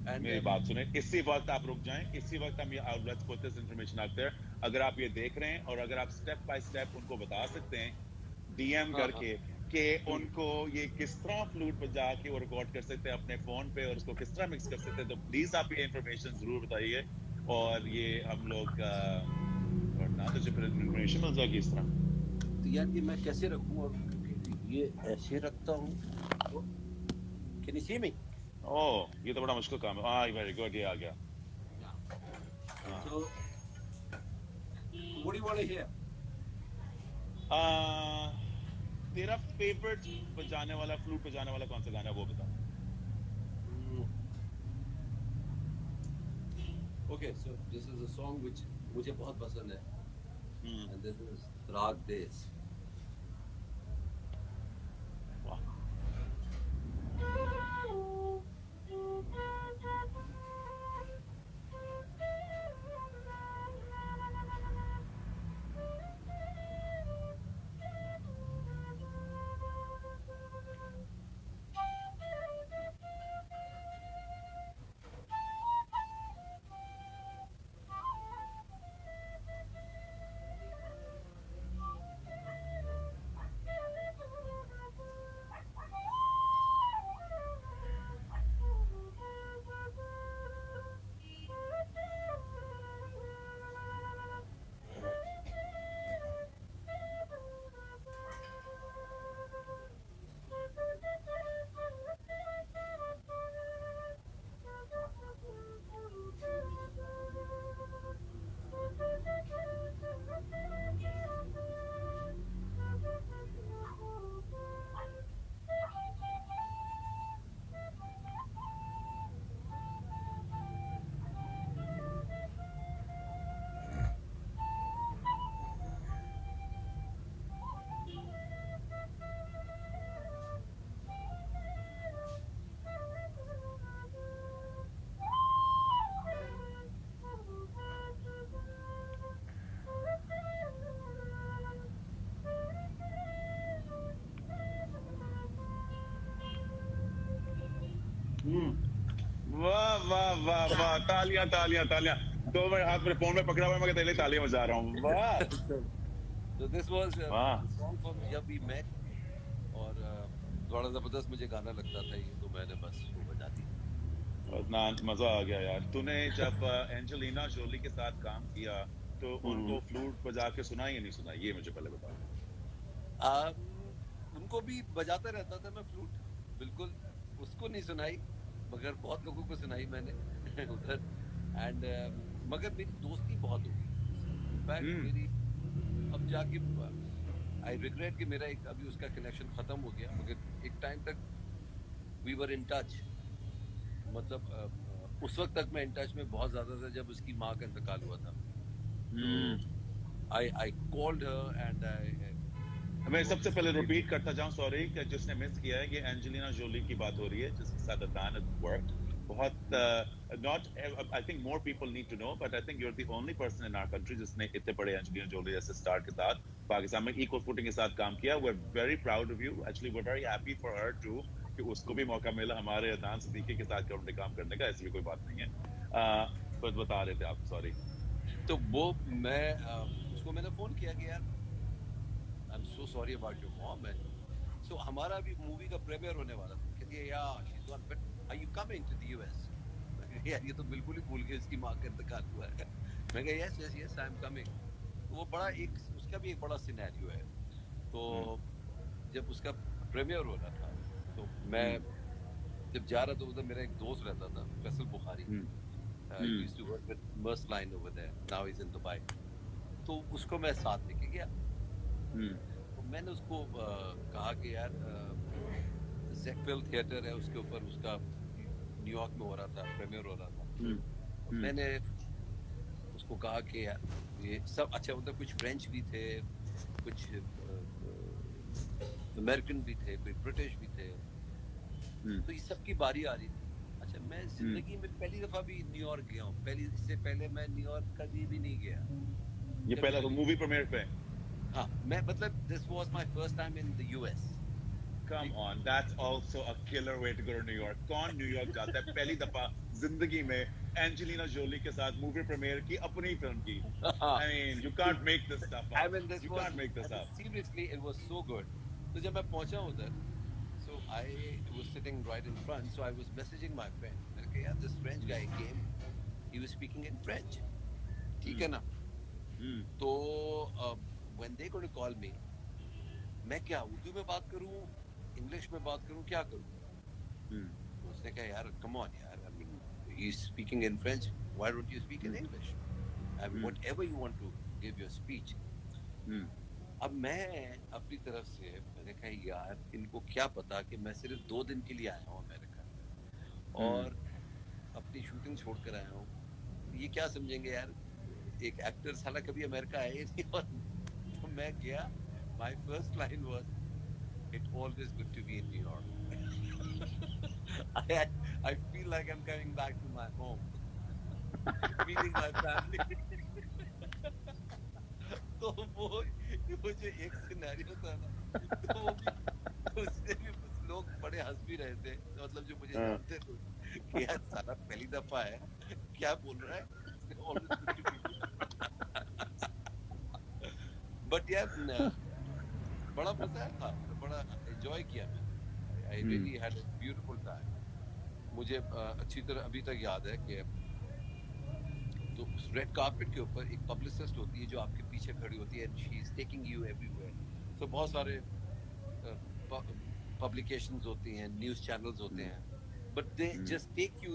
Speaker 2: एंड
Speaker 1: मेरी बात सुने, इसी वक्त आप रुक जाएं, इसी वक्त हम ये let's put this information out there. अगर आप ये देख रहे हैं और अगर आप स्टेप बाय स्टेप उनको बता सकते हैं डीएम
Speaker 2: हाँ हाँ
Speaker 1: करके कि उनको ये किस तरह फ्लूट बजा के वो रिकॉर्ड कर सकते हैं अपने फोन पे और उसको किस तरह मिक्स कर सकते हैं, तो प्लीज आप ये इंफॉर्मेशन जरूर बताइए। और ये हम लोग वरना तो फिर इंफॉर्मेशन मिल जाएगी इस तरह।
Speaker 2: तो यार ये मैं कैसे रखूं, और क्योंकि ये ऐसे रखता हूँ तो कैन यू सी मी?
Speaker 1: ओह, ये तो बड़ा मुश्किल काम है। हाँ, वेरी गुड, ये आ गया। हाँ।
Speaker 2: So what do you want to hear?
Speaker 1: तेरा फेवरेट बजाने वाला फ्लूट बजाने वाला कौन सा गाना है वो बता।
Speaker 2: Okay, so this is a song which मुझे बहुत पसंद है,
Speaker 1: हम्म।
Speaker 2: एंड दिस इज राग देश।
Speaker 1: वाह। वाह वाह वाह वाह, तालियां तालियां तालियां। दो मिनट हाथ मेरे फोन में पकड़ा हुआ है, मैं तेरे लिए तालियां बजा रहा हूँ। वाह
Speaker 2: So this was
Speaker 1: वाह।
Speaker 2: the song from जब we met, और थोड़ा जबरदस्त मुझे गाना लगता था ये, तो मैंने बस वो बजा दी।
Speaker 1: इतना मजा आ गया यार। तूने जब एंजेलिना जोली के साथ काम किया तो उनको फ्लूट बजा के सुना या नहीं सुना, ये मुझे पहले बता।
Speaker 2: उनको भी बजाता रहता था मैं फ्लूट, बिल्कुल। उसको नहीं सुनाई, मगर बहुत लोगों को सुनाई मैंने उधर। एंड मगर मेरी दोस्ती बहुत हो गई उससे। इनफैक्ट
Speaker 1: हम्म।
Speaker 2: मेरी अब जाके आई रिग्रेट कि मेरा एक अभी उसका कनेक्शन खत्म हो गया, मगर एक टाइम तक वी वर इन टच। मतलब उस वक्त तक मैं इन टच में बहुत ज्यादा था जब उसकी माँ का इंतकाल हुआ था। तो I called her and I
Speaker 1: मैं
Speaker 2: टोल्ड
Speaker 1: सबसे
Speaker 2: हर
Speaker 1: पहले
Speaker 2: स्टोरी।
Speaker 1: रिपीट करता जाऊं, सॉरी कि जिसने मिस किया है, ये एंजेलिना जोली की बात हो रही है जिसके साथ अदनान वर्क बहुत not I think more people need to know, but I think you are the only person in our country जिसने इतने बड़े एंजेलिना जोली जैसे स्टार के साथ पाकिस्तान में इक्वल फुटिंग के साथ काम किया। We are very proud of you, actually we are very happy for her too कि उसको भी मौका मिला हमारे अदनान सिद्दीकी के साथ काम करने का। ऐसी भी कोई बात नहीं है। बस बता रहे थे आप, सॉरी।
Speaker 2: तो वो मैं उसको मैंने फोन किया कि यार I am so sorry about your mom. And so हमारा अभी मूवी का प्रीमियर होने वाला था, कहती है यार she is but are you coming to the US? यार ये तो बिल्कुल ही भूल गए इसकी माँ का इंतकाल हुआ है। मैं कहा yes yes yes I am coming. तो वो बड़ा एक उसका भी एक बड़ा सिनेरियो है। तो जब उसका प्रीमियर हो रहा था, तो मैं जब जा रहा था उधर, मेरा एक दोस्त रहता था Faisal Bukhari, used to work with mers line over there, now he is in Dubai. तो उसको मैं साथ लेके गया। तो मैंने उसको कहा कि यार ज़ेकफिल थिएटर है, उसके ऊपर उसका न्यूयॉर्क में हो रहा था, प्रीमियर हो रहा था। तो मैंने उसको कहा कि यार ये सब अच्छा, मतलब कुछ फ्रेंच भी थे, कुछ अमेरिकन भी थे, कोई ब्रिटिश भी थे। तो ये सब की बारी आ रही थी। अच्छा, मैं जिंदगी में पहली दफा भी न्यूयॉर्क गया हूँ, पहली, इससे पहले मैं न्यूयॉर्क कभी भी नहीं गया,
Speaker 1: ये
Speaker 2: कभी
Speaker 1: पहला
Speaker 2: भी
Speaker 1: तो
Speaker 2: नहीं।
Speaker 1: मूवी प्रीमियर पे।
Speaker 2: हाँ, मैं मतलब this was my first time in the US.
Speaker 1: Come on, that's also a killer way to go to New York. कौन न्यूयॉर्क जाता है पहली दफा
Speaker 3: जिंदगी में एंजेलिना जोली के साथ मूवी प्रीमियर की अपनी फिल्म की.
Speaker 2: हाँ,
Speaker 3: I mean, you can't make this stuff
Speaker 2: I
Speaker 3: up.
Speaker 2: mean, this
Speaker 3: You
Speaker 2: was,
Speaker 3: can't make
Speaker 2: I
Speaker 3: this
Speaker 2: mean,
Speaker 3: up.
Speaker 2: seriously, it was so good. तो जब मैं पहुंचा उधर, so I was sitting right in front, so I was messaging my friend. मैंने कहा यार, this French guy came, he was speaking in French. ठीक है
Speaker 3: Hmm.
Speaker 2: ना?
Speaker 3: Hmm.
Speaker 2: तो when they going to call me, मैं क्या उर्दू में बात करूं, इंग्लिश में बात करूं, क्या करूं?
Speaker 3: Hmm.
Speaker 2: तो उसने कहा यार, come on यार, I mean, he's speaking in French, why don't you speak in
Speaker 3: Hmm.
Speaker 2: English? I mean,
Speaker 3: Hmm.
Speaker 2: whatever you want to give your speech.
Speaker 3: Hmm.
Speaker 2: अब मैं अपनी तरफ से मैंने कहा यार इनको क्या पता कि मैं सिर्फ 2 दिन के लिए आया हूँ अमेरिका
Speaker 3: Hmm.
Speaker 2: और अपनी शूटिंग छोड़ कर आया हूँ. ये क्या समझेंगे यार, एक एक्टर साला कभी अमेरिका आया ही नहीं. और तो मैं गया, my first line was, it always good to be in New York. I I feel like I'm coming back to my home, meeting my family. तो वो जो एक सिनेरियो था ना, तो वो भी, उससे भी लोग बड़े हंस भी रहे थे, मतलब जो मुझे
Speaker 3: Uh,
Speaker 2: जानते थे कि यार साला पहली दफा है, क्या बोल रहा है. Always good to be here. But यार बड़ा मजा था, मतलब बड़ा एंजॉय किया मैंने. I
Speaker 3: hmm.
Speaker 2: really had a beautiful time. मुझे अच्छी तरह अभी तक याद है कि तो उस रेड कार्पेट के ऊपर एक पब्लिसिस्ट होती है जो आपके पीछे खड़ी होती है, and she is taking you everywhere. तो बहुत सारे पब्लिकेशंस होती हैं, न्यूज़ चैनल्स होते
Speaker 3: Hmm.
Speaker 2: हैं, but they
Speaker 3: Hmm.
Speaker 2: Just take you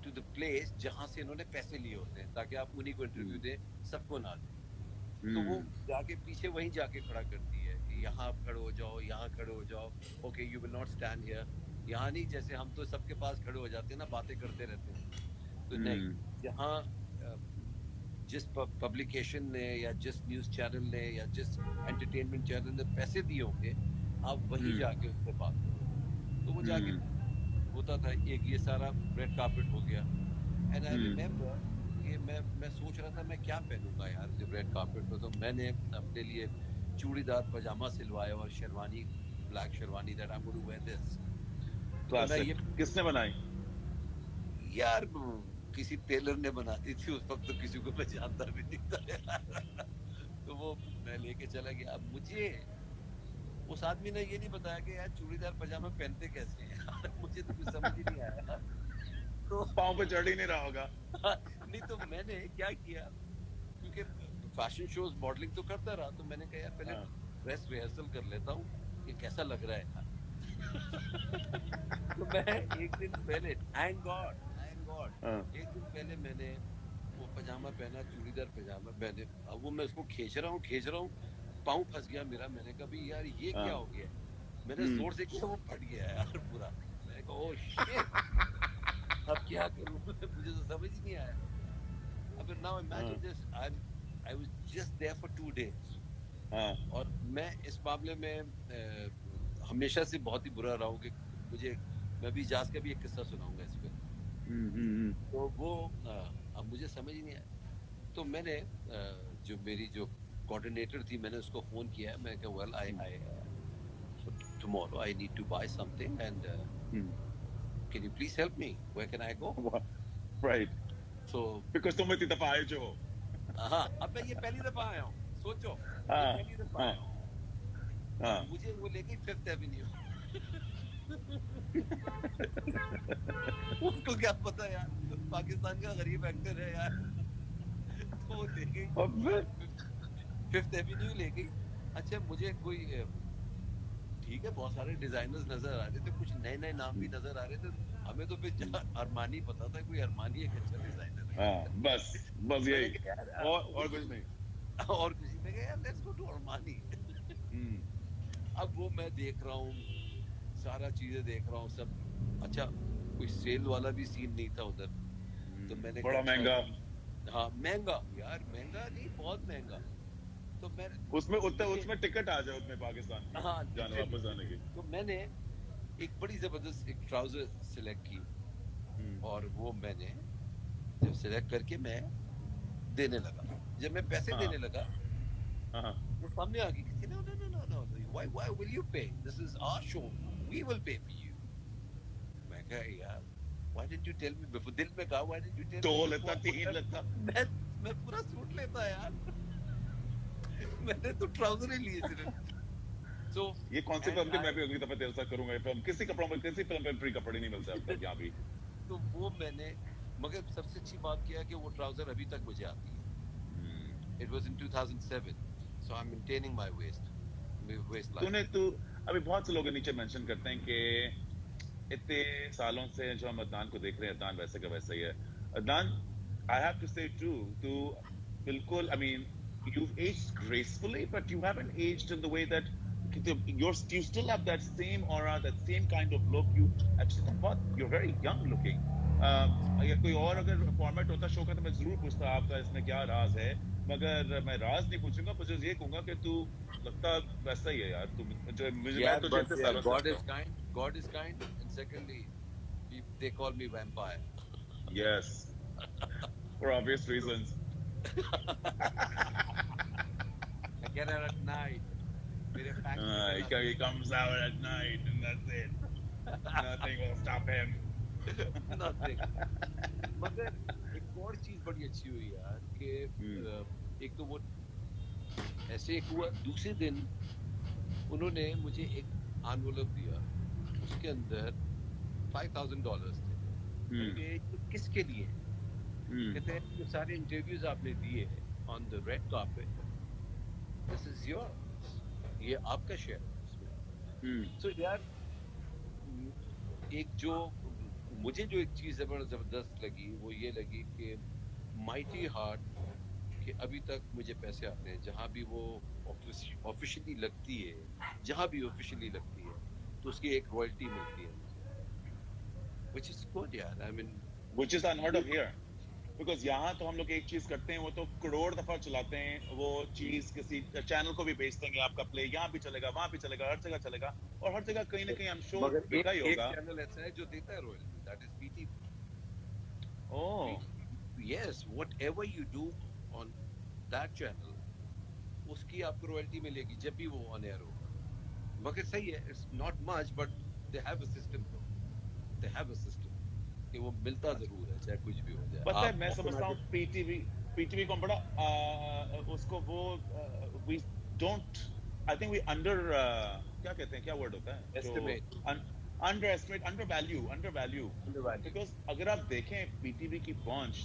Speaker 2: to the place जहां से इन्होंने पैसे लिए होते हैं ताकि आप उन्हीं को इंटरव्यू
Speaker 3: Hmm.
Speaker 2: दें, सबको ना दें. तो वो
Speaker 3: Hmm.
Speaker 2: जाके पीछे वहीं जाके खड़ा करती है कि यहाँ आप खड़े हो जाओ, यहाँ खड़े हो जाओ, okay you will not stand here. यहाँ नहीं, जैसे हम तो सबके पास खड़े हो जाते हैं ना, बातें करते रहते हैं. तो नहीं,
Speaker 3: Hmm.
Speaker 2: यहाँ जिस पब्लिकेशन ने या जिस न्यूज़ चैनल ने या जिस एंटरटेनमेंट चैनल ने पैसे दिए होंगे, आप वहीं
Speaker 3: Hmm.
Speaker 2: जाके उससे बात करो. तो वो जाके
Speaker 3: Hmm.
Speaker 2: होता था, एक ये सारा रेड कार्पेट हो गया. And I
Speaker 3: Hmm.
Speaker 2: रिमेम्बर कि मैं सोच रहा था मैं क्या पहनूंगा यार जब रेड कार्पेट पे. तो मैंने अपने लिए चूड़ीदार पजामा सिलवाया और sherwani, black sherwani, that I am going to wear this. तो मैं
Speaker 3: Classic.
Speaker 2: ये,
Speaker 3: किसने बनाई?
Speaker 2: यार किसी टेलर ने बना दी थी, उस वक्त तो किसी को मैं जानता भी नहीं था यार. तो वो मैं लेके चला गया. अब मुझे उस आदमी ने ये नहीं बताया कि यार चूड़ीदार पजामा पहनते कैसे हैं यार. मुझे तो कुछ समझ ही नहीं आया. तो
Speaker 3: पाँव पे चढ़ ही नहीं रहा होगा.
Speaker 2: नहीं, तो मैंने क्या किया, क्योंकि फैशन शोज मॉडलिंग तो करता रहा, तो मैंने कहा यार पहले
Speaker 3: हाँ.
Speaker 2: ड्रेस रिहर्सल कर लेता हूँ कि कैसा लग रहा है यार. तो मैं एक दिन पहले, थैंक गॉड
Speaker 3: हाँ.
Speaker 2: एक दिन पहले मैंने वो पजामा पहना, चूड़ीदार पजामा पहने. अब वो मैं उसको खींच रहा हूँ, पाँव फंस गया मेरा. मैंने कहा भाई यार ये क्या
Speaker 3: हाँ.
Speaker 2: हो गया. मैंने
Speaker 3: Hmm.
Speaker 2: जोर से किया, वो फट गया यार पूरा. मैंने कहा ओह शिट, अब क्या करूँ. मुझे तो समझ ही नहीं आया. अब नाउ
Speaker 3: हाँ.
Speaker 2: Imagine this, I was just there for 2 days.
Speaker 3: हाँ.
Speaker 2: और मैं इस मामले में हमेशा से बहुत ही बुरा रहा हूँ कि मुझे, मैं भी इजाज का भी एक किस्सा सुनाऊंगा इस पे.
Speaker 3: Hmm. Hmm.
Speaker 2: तो वो अब मुझे समझ ही नहीं आया. तो मैंने जो मेरी जो कोऑर्डिनेटर थी, मैंने उसको फोन किया. मैं कहा well I tomorrow I need to buy something and
Speaker 3: Hmm.
Speaker 2: Can you please help me, where can I go.
Speaker 3: Hmm. Right.
Speaker 2: So
Speaker 3: Because तुम इतनी दफा आए जो हो.
Speaker 2: हाँ, अब मैं ये पहली दफा आया हूँ, सोचो, ये
Speaker 3: हाँ.
Speaker 2: पहली दफा
Speaker 3: हाँ.
Speaker 2: आया हूँ. अब
Speaker 3: हाँ.
Speaker 2: मुझे वो ले गई फिफ्थ एवेन्यू. उसको क्या पता यार, पाकिस्तान का गरीब एक्टर है यार. तो वो ले गई
Speaker 3: और फिर
Speaker 2: फिफ्थ एवेन्यू ले गई. अच्छा, मुझे कोई ठीक है, बहुत सारे डिजाइनर्स नजर आ रहे थे, कुछ नए नए नाम भी नजर आ रहे थे. हमें तो फिर अरमानी पता था, कोई अरमानी एक अच्छा डिजाइनर है.
Speaker 3: हाँ, बस बस
Speaker 2: मैंने
Speaker 3: यही.
Speaker 2: कहा यार
Speaker 3: और कुछ नहीं.
Speaker 2: और कुछ नहीं. मैं कहा यार लेट्स गो टू अरमानी.
Speaker 3: हम्म.
Speaker 2: अब वो मैं देख रहा हूँ, सारा चीजें देख रहा हूँ सब. अच्छा, कोई सेल वाला भी सीन नहीं था उधर. तो मैंने कहा
Speaker 3: बड़ा
Speaker 2: अच्छा,
Speaker 3: महंगा.
Speaker 2: हाँ महंगा यार, महंगा नहीं, बहुत महंगा. तो मैं,
Speaker 3: उसमें उतना
Speaker 2: मुझे,
Speaker 3: उसमें टिकट आ जाए उसमें पाकिस्तान की
Speaker 2: हाँ
Speaker 3: जाने वापस
Speaker 2: लिटरली.
Speaker 3: आने की.
Speaker 2: तो मैंने एक बड़ी जबरदस्त एक ट्राउजर सिलेक्ट की. और वो मैंने जब सिलेक्ट करके मैं देने लगा, जब मैं पैसे
Speaker 3: हाँ.
Speaker 2: देने लगा,
Speaker 3: हाँ.
Speaker 2: वो सामने आ गई किसी. No no no no no, why will you pay, this is our show, we will pay for you. मैं कहा यार why didn't you tell me before? दिल में कहा, why didn't you tell
Speaker 3: दो
Speaker 2: me
Speaker 3: लेता
Speaker 2: before?
Speaker 3: तीन लेता
Speaker 2: मैं मैं पूरा सूट लेता यार. मैंने तो ट्राउजर ही लिए सिर्फ. So
Speaker 3: ये कौन सी
Speaker 2: and
Speaker 3: फिल्म थी? मैं
Speaker 2: I
Speaker 3: भी अगली दफा तेरे साथ करूंगा ये फिल्म. किसी कपड़ों में किसी फिल्म में फ्री कपड़े नहीं मिलते अब तक यहाँ भी.
Speaker 2: तो वो मैंने, मगर सबसे अच्छी बात क्या है कि वो ट्राउजर अभी तक मुझे आती है. It was in 2007, so I'm maintaining my waistline.
Speaker 3: तू अभी बहुत से लोग नीचे मेंशन करते हैं कि इतने सालों से जो हम अदनान को देख रहे हैं, अदनान वैसे का वैसा ही है. Adnan, I have to say too, तू बिल्कुल, I mean, you've aged gracefully, but you haven't aged in the way that you still have that same aura, that same kind of look. You actually, you're very young looking. अगर कोई और अगर format होता show का तो मैं जरूर पूछता आपका इसमें क्या राज है, मगर मैं राज नहीं पूछूंगा, मुझे ये कहूंगा कि तू लगता वैसा ही है यार. तू जो मुझे, मैं
Speaker 2: Yeah,
Speaker 3: तुझे
Speaker 2: but
Speaker 3: इतने
Speaker 2: yeah,
Speaker 3: सालों से
Speaker 2: God
Speaker 3: जानता
Speaker 2: is
Speaker 3: हूँ.
Speaker 2: kind. God is kind, and secondly, they call me vampire.
Speaker 3: Yes, for obvious reasons.
Speaker 2: I get out at night. मेरे facts निकल आते
Speaker 3: He comes out at night and that's it. Nothing will stop him.
Speaker 2: हैं. Nothing. मगर एक और चीज बड़ी अच्छी हुई यार कि एक तो वो ऐसे एक हुआ, दूसरे दिन उन्होंने मुझे एक एनवलप दिया, उसके अंदर $5,000 थे. मैंने कहा ये किसके लिए है? कहते हैं ये सारे इंटरव्यूज आपने दिए on the red carpet, this is yours, ये आपका शेयर है इसमें. सो यार, एक जो मुझे जो एक चीज बड़ा जबरदस्त लगी वो ये लगी कि माइटी हार्ट कि अभी तक मुझे पैसे आते हैं जहां भी वो ऑफिशियली लगती है, जहां भी ऑफिशियली लगती है तो उसकी एक रॉयल्टी मिलती है मुझे, व्हिच इज गुड यार. I mean
Speaker 3: Which is unheard of here. Because यहाँ तो हम लोग एक चीज करते हैं, वो तो करोड़ दफा चलाते हैं वो चीज, किसी चैनल को भी बेच देंगे, आपका प्ले यहाँ भी चलेगा, वहां भी चलेगा, हर जगह चलेगा, और हर जगह कहीं ना कहीं I'm sure
Speaker 2: मगर
Speaker 3: बिका ही
Speaker 2: एक
Speaker 3: होगा.
Speaker 2: चैनल ऐसा है जो देता है royalty, that is PTV.
Speaker 3: Oh,
Speaker 2: Yes, whatever you do on that channel, उसकी आपको रॉयल्टी मिलेगी जब भी वो ऑन एयर होगा. मगर सही है, it's not much, but they have a system, तो दे हैव अ सिस्टम कि वो मिलता जरूर है चाहे कुछ भी हो जाए.
Speaker 3: पता है
Speaker 2: आप
Speaker 3: मैं समझता हूँ
Speaker 2: ऑटोमेटिक
Speaker 3: पीटीवी को बड़ा उसको वो we don't, I think we क्या कहते हैं, क्या वर्ड होता है जो
Speaker 2: एस्टिमेट,
Speaker 3: undervalue.
Speaker 2: अंडरवैल्यू.
Speaker 3: Because अगर आप देखें पीटीवी की पहुंच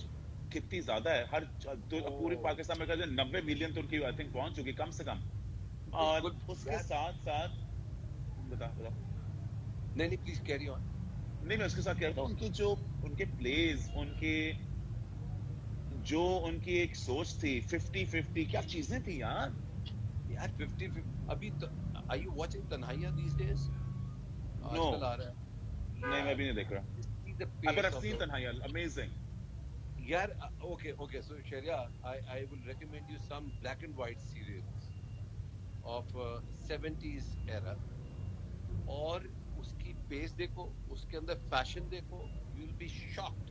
Speaker 3: कितनी ज्यादा है, हर पूरे पाकिस्तान में कहते हैं 90 मिलियन तो उनकी आई थिंक पहुंच चुकी कम से कम. और
Speaker 2: बिल्कुल.
Speaker 3: उसके साथ साथ बता
Speaker 2: नहीं नहीं, प्लीज कैरी ऑन.
Speaker 3: नहीं, मैं उसके साथ कह रहा था उनकी जो उनके प्लेज, उनके जो उनकी एक सोच थी 50-50, क्या चीजें थी यार.
Speaker 2: यार 50 अभी तो, are you watching Tanhaiyan these days?
Speaker 3: No,
Speaker 2: आजकल आ रहा है
Speaker 3: नहीं मैं
Speaker 2: यार.
Speaker 3: भी नहीं देख रहा.
Speaker 2: See the
Speaker 3: But
Speaker 2: pace
Speaker 3: I've
Speaker 2: of
Speaker 3: seen
Speaker 2: it.
Speaker 3: Tanhaya, amazing.
Speaker 2: यार okay, so Sharia, I will recommend you some black and white serials of 70s era, और उसकी पेस देखो, उसके अंदर फैशन देखो, you will be shocked,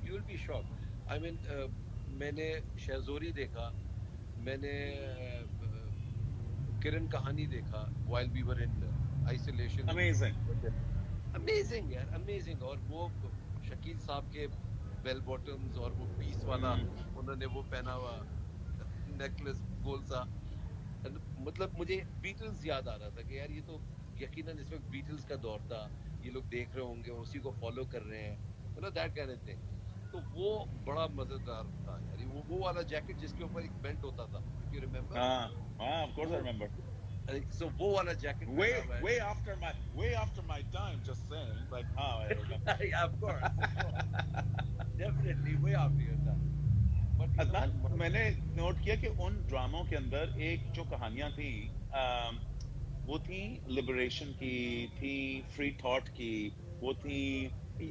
Speaker 2: you will be shocked. I mean मैंने शहजोरी देखा, मैंने किरण कहानी देखा while we were in isolation.
Speaker 3: Amazing.
Speaker 2: Amazing यार, अमेजिंग. और वो शकील साहब के बेल बॉटम्स और वो पीस वाला उन्होंने वो पहना हुआ नेकलेस गोल सा, मतलब मुझे बीटल्स याद आ रहा था कि यार ये तो यकीनन इस वक्त बीटल्स का दौर था, ये लोग देख रहे होंगे, उसी को फॉलो कर रहे हैं, you know that kind of thing. तो वो बड़ा मजेदार था यार. वो वाला जैकेट जिसके ऊपर एक बेल्ट होता था, if you remember.
Speaker 3: Of course I remember.
Speaker 2: सो वो वाला जैकेट
Speaker 3: Way
Speaker 2: पहना हुआ है.
Speaker 3: way after my time, just saying. But I remember.
Speaker 2: Yeah, of course. Definitely way after your time. But you
Speaker 3: Adnan,
Speaker 2: know,
Speaker 3: मैंने नोट किया कि उन ड्रामों के अंदर एक जो कहानियां थी, वो थी लिबरेशन की, थी फ्री थॉट की, वो थी.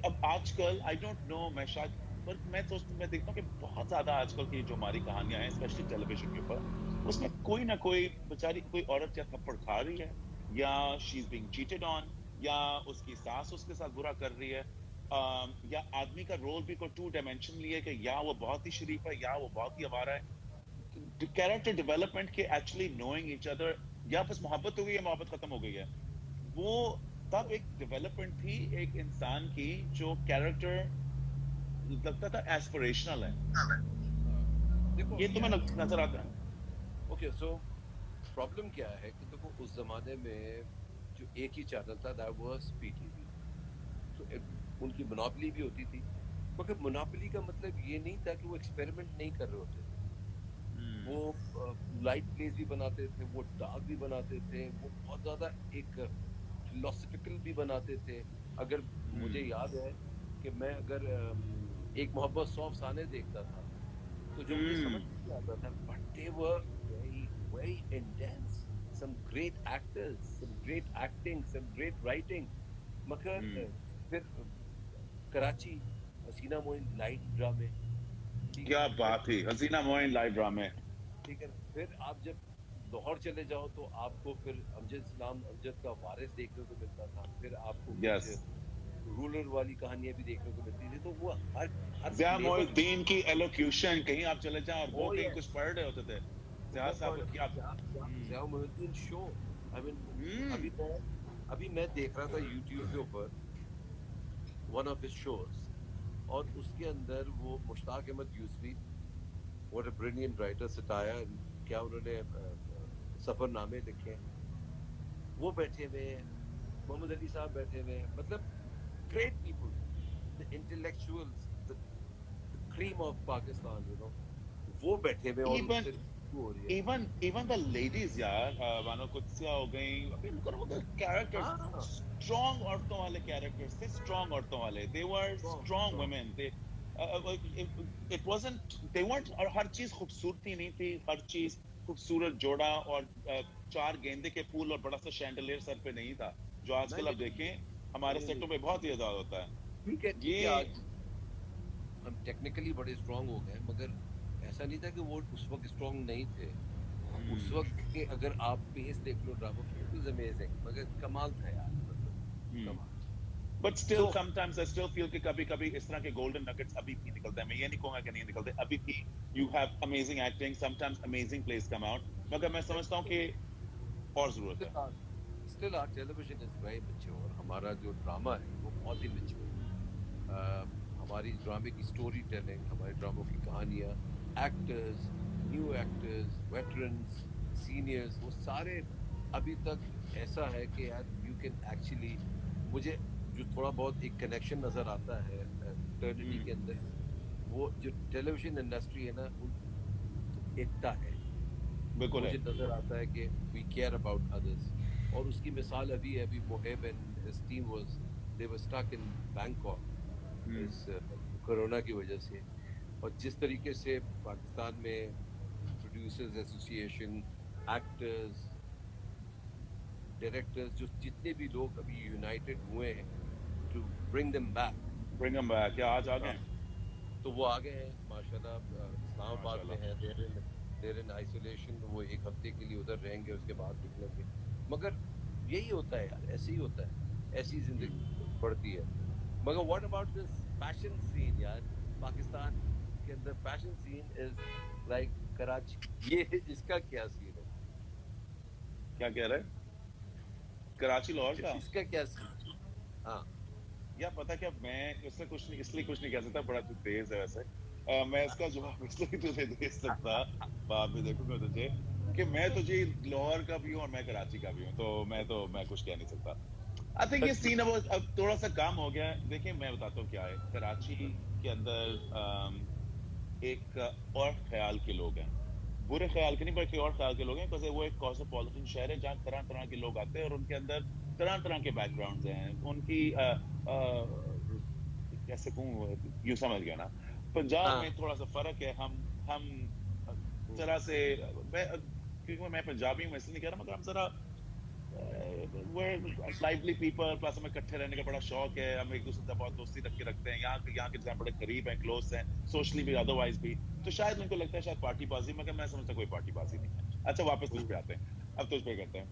Speaker 3: अब आजकल आई डोंट नो, मैं शायद, पर मैं देखता हूँ कि बहुत ज्यादा आजकल की जो हमारी कहानियां हैं स्पेशली टेलीविजन के ऊपर, उसमें कोई ना कोई बेचारी कोई औरत या थप्पड़ खा रही है, या she is being cheated on, या उसकी सास उसके साथ बुरा कर रही है, या आदमी का रोल भी कोई टू डायमेंशन लिए कि या वो बहुत ही शरीफ है या वो बहुत ही आवारा है. कैरेक्टर डेवलपमेंट के एक्चुअली नोइंग ईच अदर, या बस मोहब्बत हो गई है, मोहब्बत खत्म हो गई है, वो तब एक डेवलपमेंट थी एक इंसान की जो कैरेक्टर लगता था एस्पिरेशनल है।
Speaker 2: देखो
Speaker 3: ये तुम्हें
Speaker 2: यार,
Speaker 3: नजर आता है?
Speaker 2: ओके सो प्रॉब्लम क्या है कि देखो उस जमाने में जो एक ही चैनल था दैट वाज पीटीवी। तो उनकी मोनोपोली भी होती थी, मगर मोनोपोली का मतलब ये नहीं था कि वो एक्सपेरिमेंट नहीं कर रहे होते थे। वो
Speaker 3: हम्म
Speaker 2: लाइट प्लेस भी बनाते थे, वो डार्क भी बनाते थे, वो बहुत ज्यादा एक फिलोसफिकल भी बनाते थे। अगर मुझे
Speaker 3: हम्म
Speaker 2: याद है कि मैं अगर एक मोहब्बत सौ अफसाने देखता था, तो जो मुझे समझ
Speaker 3: हम्म
Speaker 2: नहीं आता था, but they were very very intense, some great actors, some great acting, some great writing. मगर
Speaker 3: हम्म
Speaker 2: फिर कराची, हसीना मोइन लाइट ड्रामे, ठीक है
Speaker 3: क्या
Speaker 2: ना। फिर
Speaker 3: बात है, हसीना मोइन लाइव ड्रामे।
Speaker 2: ठीक है ना, फिर आप जब लाहौर चले जाओ तो आपको फिर अमजद इस्लाम अमजद का वारिस देखने को मिलता था। फिर आपको कुछ
Speaker 3: यस,
Speaker 2: रूरल वाली कहानियां भी देखने को मिलती थी। तो वो हर हर
Speaker 3: ज़िया
Speaker 2: फ्लेवर।
Speaker 3: मोइनुद्दीन की एलोक्यूशन, कहीं आप चले जाएं और वो
Speaker 2: ओ
Speaker 3: कहीं कुछ
Speaker 2: यस,
Speaker 3: पढ़ रहे होते थे, ज़िया साहब की आप।
Speaker 2: Zia Mohiuddin show. I mean,
Speaker 3: hmm
Speaker 2: अभी मैं देख रहा था यूट्यूब के ऊपर वन ऑफ हिज शोज, और उसके अंदर वो Mushtaq Ahmed Yusufi, what a brilliant writer, satire, क्या उन्होंने सफरनामे लिखे हैं, वो बैठे हुए हैं। मोहम्मद अली साहब बैठे हुए हैं। मतलब great people, the intellectuals, the cream of Pakistan, वो बैठे हुए हैं और
Speaker 3: इवन
Speaker 2: उनसे गुफ्तगू हो रही है।
Speaker 3: इवन द लेडीज यार, मानो कुत्सिया हो गई, अभी उनका वो कैरेक्टर्स,
Speaker 2: हाँ,
Speaker 3: स्ट्रॉन्ग औरतों वाले कैरेक्टर्स थे, स्ट्रॉन्ग औरतों वाले, दे वर
Speaker 2: strong,
Speaker 3: strong
Speaker 2: strong.
Speaker 3: Women, they it wasn't, they weren't, और हर चीज खूबसूरती नहीं थी, हर चीज खूबसूरत जोड़ा और चार गेंदे के फूल और बड़ा सा शैंडलियर सर पे नहीं था, जो
Speaker 2: नहीं,
Speaker 3: आजकल आप
Speaker 2: लेकिन
Speaker 3: देखें हमारे
Speaker 2: नहीं, नहीं,
Speaker 3: सेटों पे बहुत ही ज्यादा होता है।
Speaker 2: ठीक है, ठीक है।
Speaker 3: ये
Speaker 2: आज हम टेक्निकली बड़े स्ट्रांग हो गए, मगर ऐसा नहीं था कि वो उस वक्त स्ट्रांग नहीं थे। उस
Speaker 3: हम्म
Speaker 2: वक्त के अगर आप पेस देख लो ड्रामा की, इट वाज अमेजिंग, मगर कमाल था यार, मतलब
Speaker 3: हम्म
Speaker 2: कमाल।
Speaker 3: But still
Speaker 2: so
Speaker 3: sometimes I still feel कि कभी कभी इस तरह के गोल्डन नगेट्स अभी भी निकलते हैं, मैं ये नहीं कहूंगा कि नहीं निकलते, अभी भी you have amazing acting, sometimes amazing place come out, मगर मैं समझता हूँ कि और जरूरत है।
Speaker 2: Still our television is very mature. हमारा जो ड्रामा है वो बहुत ही मैच्योर है। हमारी ड्रामे की स्टोरी टेलिंग, हमारे ड्रामों की कहानियाँ, actors, new actors, veterans, seniors, वो सारे अभी तक ऐसा है कि यार यू कैन एक्चुअली, मुझे जो थोड़ा बहुत एक कनेक्शन नजर आता है फ्रेटर्निटी के
Speaker 3: हम्म
Speaker 2: अंदर, वो जो टेलीविजन इंडस्ट्री है ना, वो एकता है।
Speaker 3: बिल्कुल है।
Speaker 2: मुझे नजर आता है कि वी केयर अबाउट अदर्स। और उसकी मिसाल अभी है, अभी Mohib and his team was, they were stuck in Bangkok
Speaker 3: hmm
Speaker 2: इस कोरोना की वजह से। और जिस तरीके से पाकिस्तान में प्रोड्यूसर्स एसोसिएशन, एक्टर्स, डायरेक्टर्स, जो जितने भी लोग अभी यूनाइटेड हुए हैं to bring them back,
Speaker 3: bring them back, या आज आ गए?
Speaker 2: तो वो आ गए हैं माशाल्लाह। इस्लामाबाद में
Speaker 3: माशाल्लाह।
Speaker 2: हैं, देर इन आइसोलेशन। वो एक हफ्ते के लिए उधर रहेंगे, उसके बाद निकलेंगे। मगर यही होता है यार, ऐसे ही होता है, ऐसी जिंदगी
Speaker 3: हम्म
Speaker 2: बढ़ती है। मगर what about this fashion scene यार, पाकिस्तान के अंदर fashion scene is like Karachi, ये इसका क्या सीन है?
Speaker 3: क्या कह रहे हैं? कराची लाहौर का?
Speaker 2: इसका क्या सीन? हाँ,
Speaker 3: या पता क्या, मैं इससे कुछ नहीं, इसलिए कुछ नहीं कह सकता, बड़ा तू तेज है वैसे। मैं इसका जवाब इसलिए तुझे दे सकता, बाद में देखूंगा तुझे, कि मैं तुझे लाहौर का भी हूँ और मैं कराची का भी हूँ, तो मैं कुछ कह नहीं सकता। आई थिंक ये सीन अब थोड़ा सा कम हो गया है। देखिए मैं बताता हूँ क्या है कराची के अंदर, एक और ख्याल के लोग हैं, बुरे ख्याल के नहीं बल्कि और ख्याल के लोग हैं, बिकॉज वो एक कॉस्मोपॉलिटन शहर है जहाँ तरह तरह के लोग आते हैं और उनके अंदर तरह तरह के बैकग्राउंड्स हैं उनकी, कैसे कहूँ, यूं समझ गया ना। पंजाब
Speaker 2: हाँ,
Speaker 3: में थोड़ा सा फर्क है, हम जरा से, क्योंकि मैं पंजाबी हूँ मैं इसलिए नहीं कह रहा, मगर हम जरा लाइवली पीपल, प्लस हमें इकट्ठे रहने का बड़ा शौक है, हम एक दूसरे से बहुत दोस्ती रख के रखते हैं, यहाँ के इंसान बड़े करीब हैं, क्लोज हैं, सोशली भी अदरवाइज भी। तो शायद उनको लगता है शायद पार्टीबाजी, मगर मैं समझता कोई पार्टीबाजी नहीं है। अच्छा वापस तुझ पे आते हैं, अब तुझ पे करते हैं।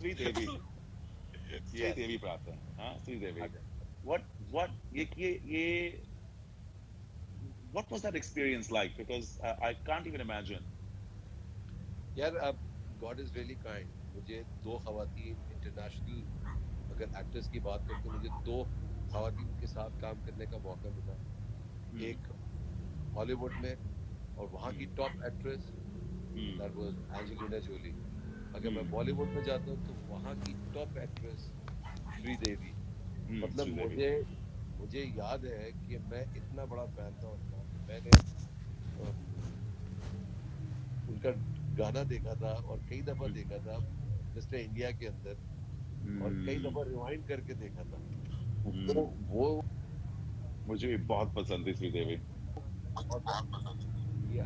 Speaker 3: श्रीदेवी,
Speaker 2: यस,
Speaker 3: श्रीदेवी पर आते हैं, हाँ श्रीदेवी।
Speaker 2: अच्छा।
Speaker 3: व्हाट ये what was that experience like? Because I can't even imagine.
Speaker 2: यार अब गॉड इज रियली काइंड। मुझे दो खवातीन इंटरनेशनल अगर एक्टर्स की बात करें तो मुझे दो खवातीन के साथ काम करने का मौका मिला।
Speaker 3: हम्म,
Speaker 2: एक हॉलीवुड में और वहाँ की
Speaker 3: हम्म,
Speaker 2: top actress,
Speaker 3: hmm,
Speaker 2: that was Angelina Jolie. अगर मैं
Speaker 3: हम्म,
Speaker 2: बॉलीवुड में जाता हूँ तो वहाँ की टॉप एक्ट्रेस श्रीदेवी। मतलब
Speaker 3: श्रीदेवी।
Speaker 2: मुझे मुझे याद है कि मैं इतना बड़ा फैन था उनका कि मैंने अम, उनका गाना देखा था और कई दफा
Speaker 3: हम्म,
Speaker 2: देखा था मिस्टर इंडिया के अंदर, और कई
Speaker 3: हम्म,
Speaker 2: दफा रिवाइंड करके देखा था।
Speaker 3: हम्म,
Speaker 2: वो
Speaker 3: मुझे भी बहुत पसंद थी श्रीदेवी।
Speaker 2: या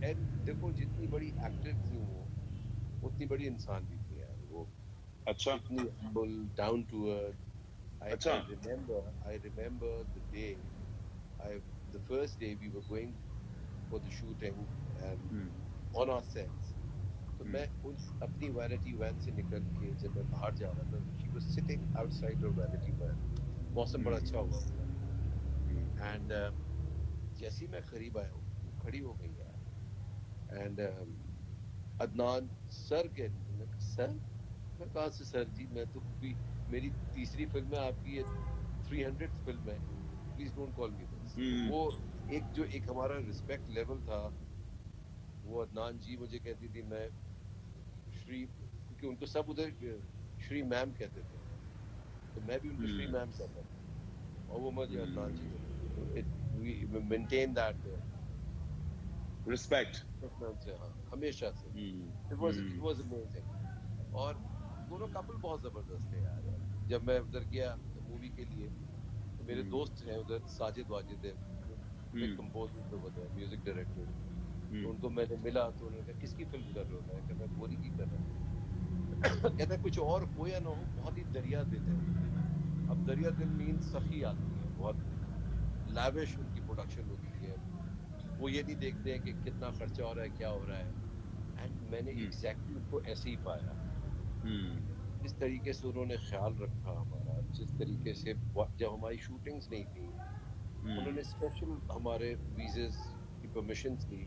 Speaker 2: एंड देखो जितनी बड़ी एक्टर थी वो उतनी बड़ी इंसान भी थी यार वो।
Speaker 3: अच्छा,
Speaker 2: इतनी humble, down to earth. I
Speaker 3: अच्छा।
Speaker 2: I remember I remember the day I the first day we were going for the shooting and
Speaker 3: hmm,
Speaker 2: on our sets. तो
Speaker 3: हम्म,
Speaker 2: मैं उस अपनी वैनिटी वैन से निकल के जब मैं बाहर जा रहा था, she was sitting outside her vanity van. मौसम बड़ा
Speaker 3: हम्म,
Speaker 2: अच्छा हुआ था
Speaker 3: हम्म,
Speaker 2: एंड जैसे ही मैं करीब आया हूँ वो खड़ी हो गई यार। एंड अदनान सर कह रही थी। मैं कहा, सर? मैं कहा से सर जी, मैं तो अभी मेरी तीसरी फिल्म है आपकी, ये 300 फिल्म है, please don't call me this. तो
Speaker 3: हम्म,
Speaker 2: वो एक जो एक हमारा रिस्पेक्ट लेवल था, वो अदनान जी मुझे कहती थी, मैं श्री, क्योंकि उनको सब उधर श्री मैम कहते थे, तो मैं भी उनको श्री
Speaker 3: हम्म,
Speaker 2: मैम कहता था और वो मुझे अदनान जी
Speaker 3: हम्म,
Speaker 2: कहती थी। तो it we maintain that
Speaker 3: respect.
Speaker 2: से, हाँ, हमेशा से।
Speaker 3: हम्म,
Speaker 2: इट
Speaker 3: हम्म,
Speaker 2: वाज अमेजिंग। और दोनों कपल बहुत जबरदस्त थे यार। जब मैं उधर गया मूवी के लिए तो मेरे
Speaker 3: हम्म,
Speaker 2: दोस्त हैं उधर, साजिद वाजिद है, बिग
Speaker 3: हम्म,
Speaker 2: कंपोजर तो होता है, म्यूजिक डायरेक्टर। तो
Speaker 3: हम्म,
Speaker 2: उनको मैंने मिला तो उन्होंने कहा किसकी फिल्म कर रहे हो? मैं कहा मैं बोनी की कर रहा हूँ। कहता है कुछ और हो या ना हो, बहुत ही दरिया दिल है। अब दरिया दिल मीन सखी आदमी है, बहुत लाविश उनकी प्रोडक्शन होती है। वो ये नहीं देखते हैं कि कितना खर्चा हो रहा है, क्या हो रहा है। एंड मैंने
Speaker 3: हम्म,
Speaker 2: एग्जैक्टली उनको ऐसे ही पाया।
Speaker 3: हम्म,
Speaker 2: जिस तरीके से उन्होंने ख्याल रखा हमारा, जिस तरीके से जब हमारी शूटिंग्स नहीं थी
Speaker 3: हम्म,
Speaker 2: उन्होंने स्पेशल हमारे वीज़ेस की परमिशंस ली।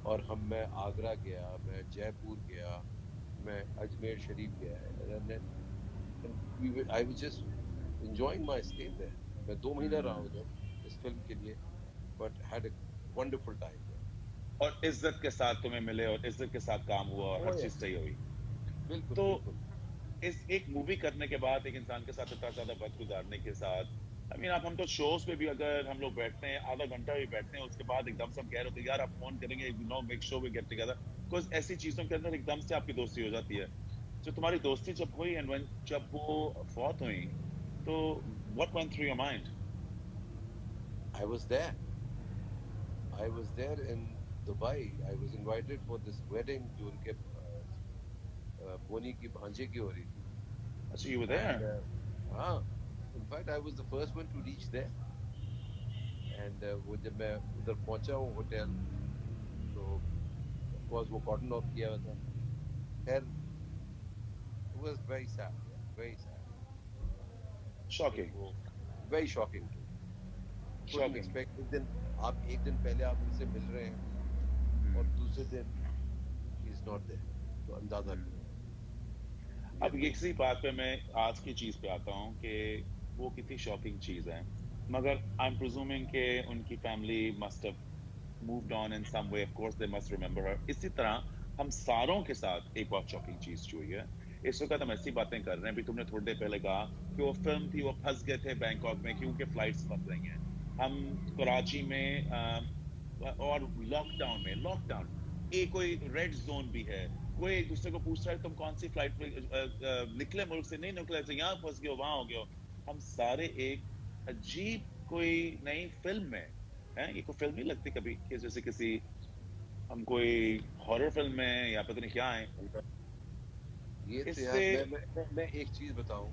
Speaker 2: और मैं आगरा गया, मैं जयपुर गया, मैं अजमेर शरीफ गया, I was just enjoying my stay there. मैं 2 महीना रहा
Speaker 3: हम्म।
Speaker 2: उधर इस फिल्म के लिए, but had a wonderful time there.
Speaker 3: और इज्जत के साथ तुम्हें मिले और इज्जत के साथ काम हुआ और हर
Speaker 2: ओह
Speaker 3: चीज
Speaker 2: यस,
Speaker 3: सही हुई।
Speaker 2: बिल्कुल
Speaker 3: तो
Speaker 2: बिल्कुल।
Speaker 3: इस एक मूवी करने के बाद एक इंसान के साथ इतना ज्यादा वक्त गुजारने के साथ, आई मीन आप हम तो शोज पे भी अगर हम लोग बैठते हैं आधा घंटा भी बैठते हैं उसके बाद एकदम से हम कह रहे होते हैं यार आप फोन करेंगे, you know make sure we get together, because ऐसी चीजों के अंदर एकदम से आपकी दोस्ती हो जाती है। जो तुम्हारी दोस्ती जब हुई एंड व्हेन जब वो फौत हुई, तो what went through your mind?
Speaker 2: I was there, I was there in Dubai. I was invited for this wedding जो उनके बोनी की भांजे की हो रही थी।
Speaker 3: अच्छा यू वर
Speaker 2: एंड
Speaker 3: देयर।
Speaker 2: हाँ, in fact I was the first one to reach there. And वो जब मैं उधर पहुंचा हूँ होटल, तो ऑफ कोर्स वो कॉर्डन ऑफ किया हुआ था। खैर, इट वाज वेरी सैड यार, वेरी सैड। जब
Speaker 3: शॉकिंग,
Speaker 2: वो very shocking too, couldn't
Speaker 3: shocking.
Speaker 2: Expect. एक दिन पहले आप उनसे मिल रहे हैं और दूसरे दिन ही इज नॉट देयर, तो अंदाजा करो ये
Speaker 3: अब
Speaker 2: तो।
Speaker 3: इसी बात पे मैं आज की चीज पे आता हूँ कि वो कितनी शॉकिंग चीज है, मगर आई एम प्रिज्यूमिंग कि उनकी family must have moved on in some way, of course they must remember her। इसी तरह हम सारों के साथ एक बहुत शॉकिंग चीज जो हुई है। इस वक्त हम ऐसी बातें कर रहे हैं, भी तुमने थोड़ी देर पहले कहा कि वो फिल्म थी, वो फंस गए थे बैंकॉक में क्योंकि फ्लाइट्स बंद रही हैं। हम कराची में और लॉकडाउन एक कोई रेड जोन भी है, कोई एक दूसरे को पूछ रहा है तुम कौन सी फ्लाइट में निकले मुल्क से, नहीं निकले तो यहाँ फंस गए वहां हो गए। हम सारे एक अजीब कोई नई फिल्म में है। ये कोई फिल्म नहीं लगती कभी कि जैसे किसी हम कोई हॉरर फिल्म में या पता नहीं क्या है
Speaker 2: ये तो
Speaker 3: इससे।
Speaker 2: यार मैं एक चीज बताऊं,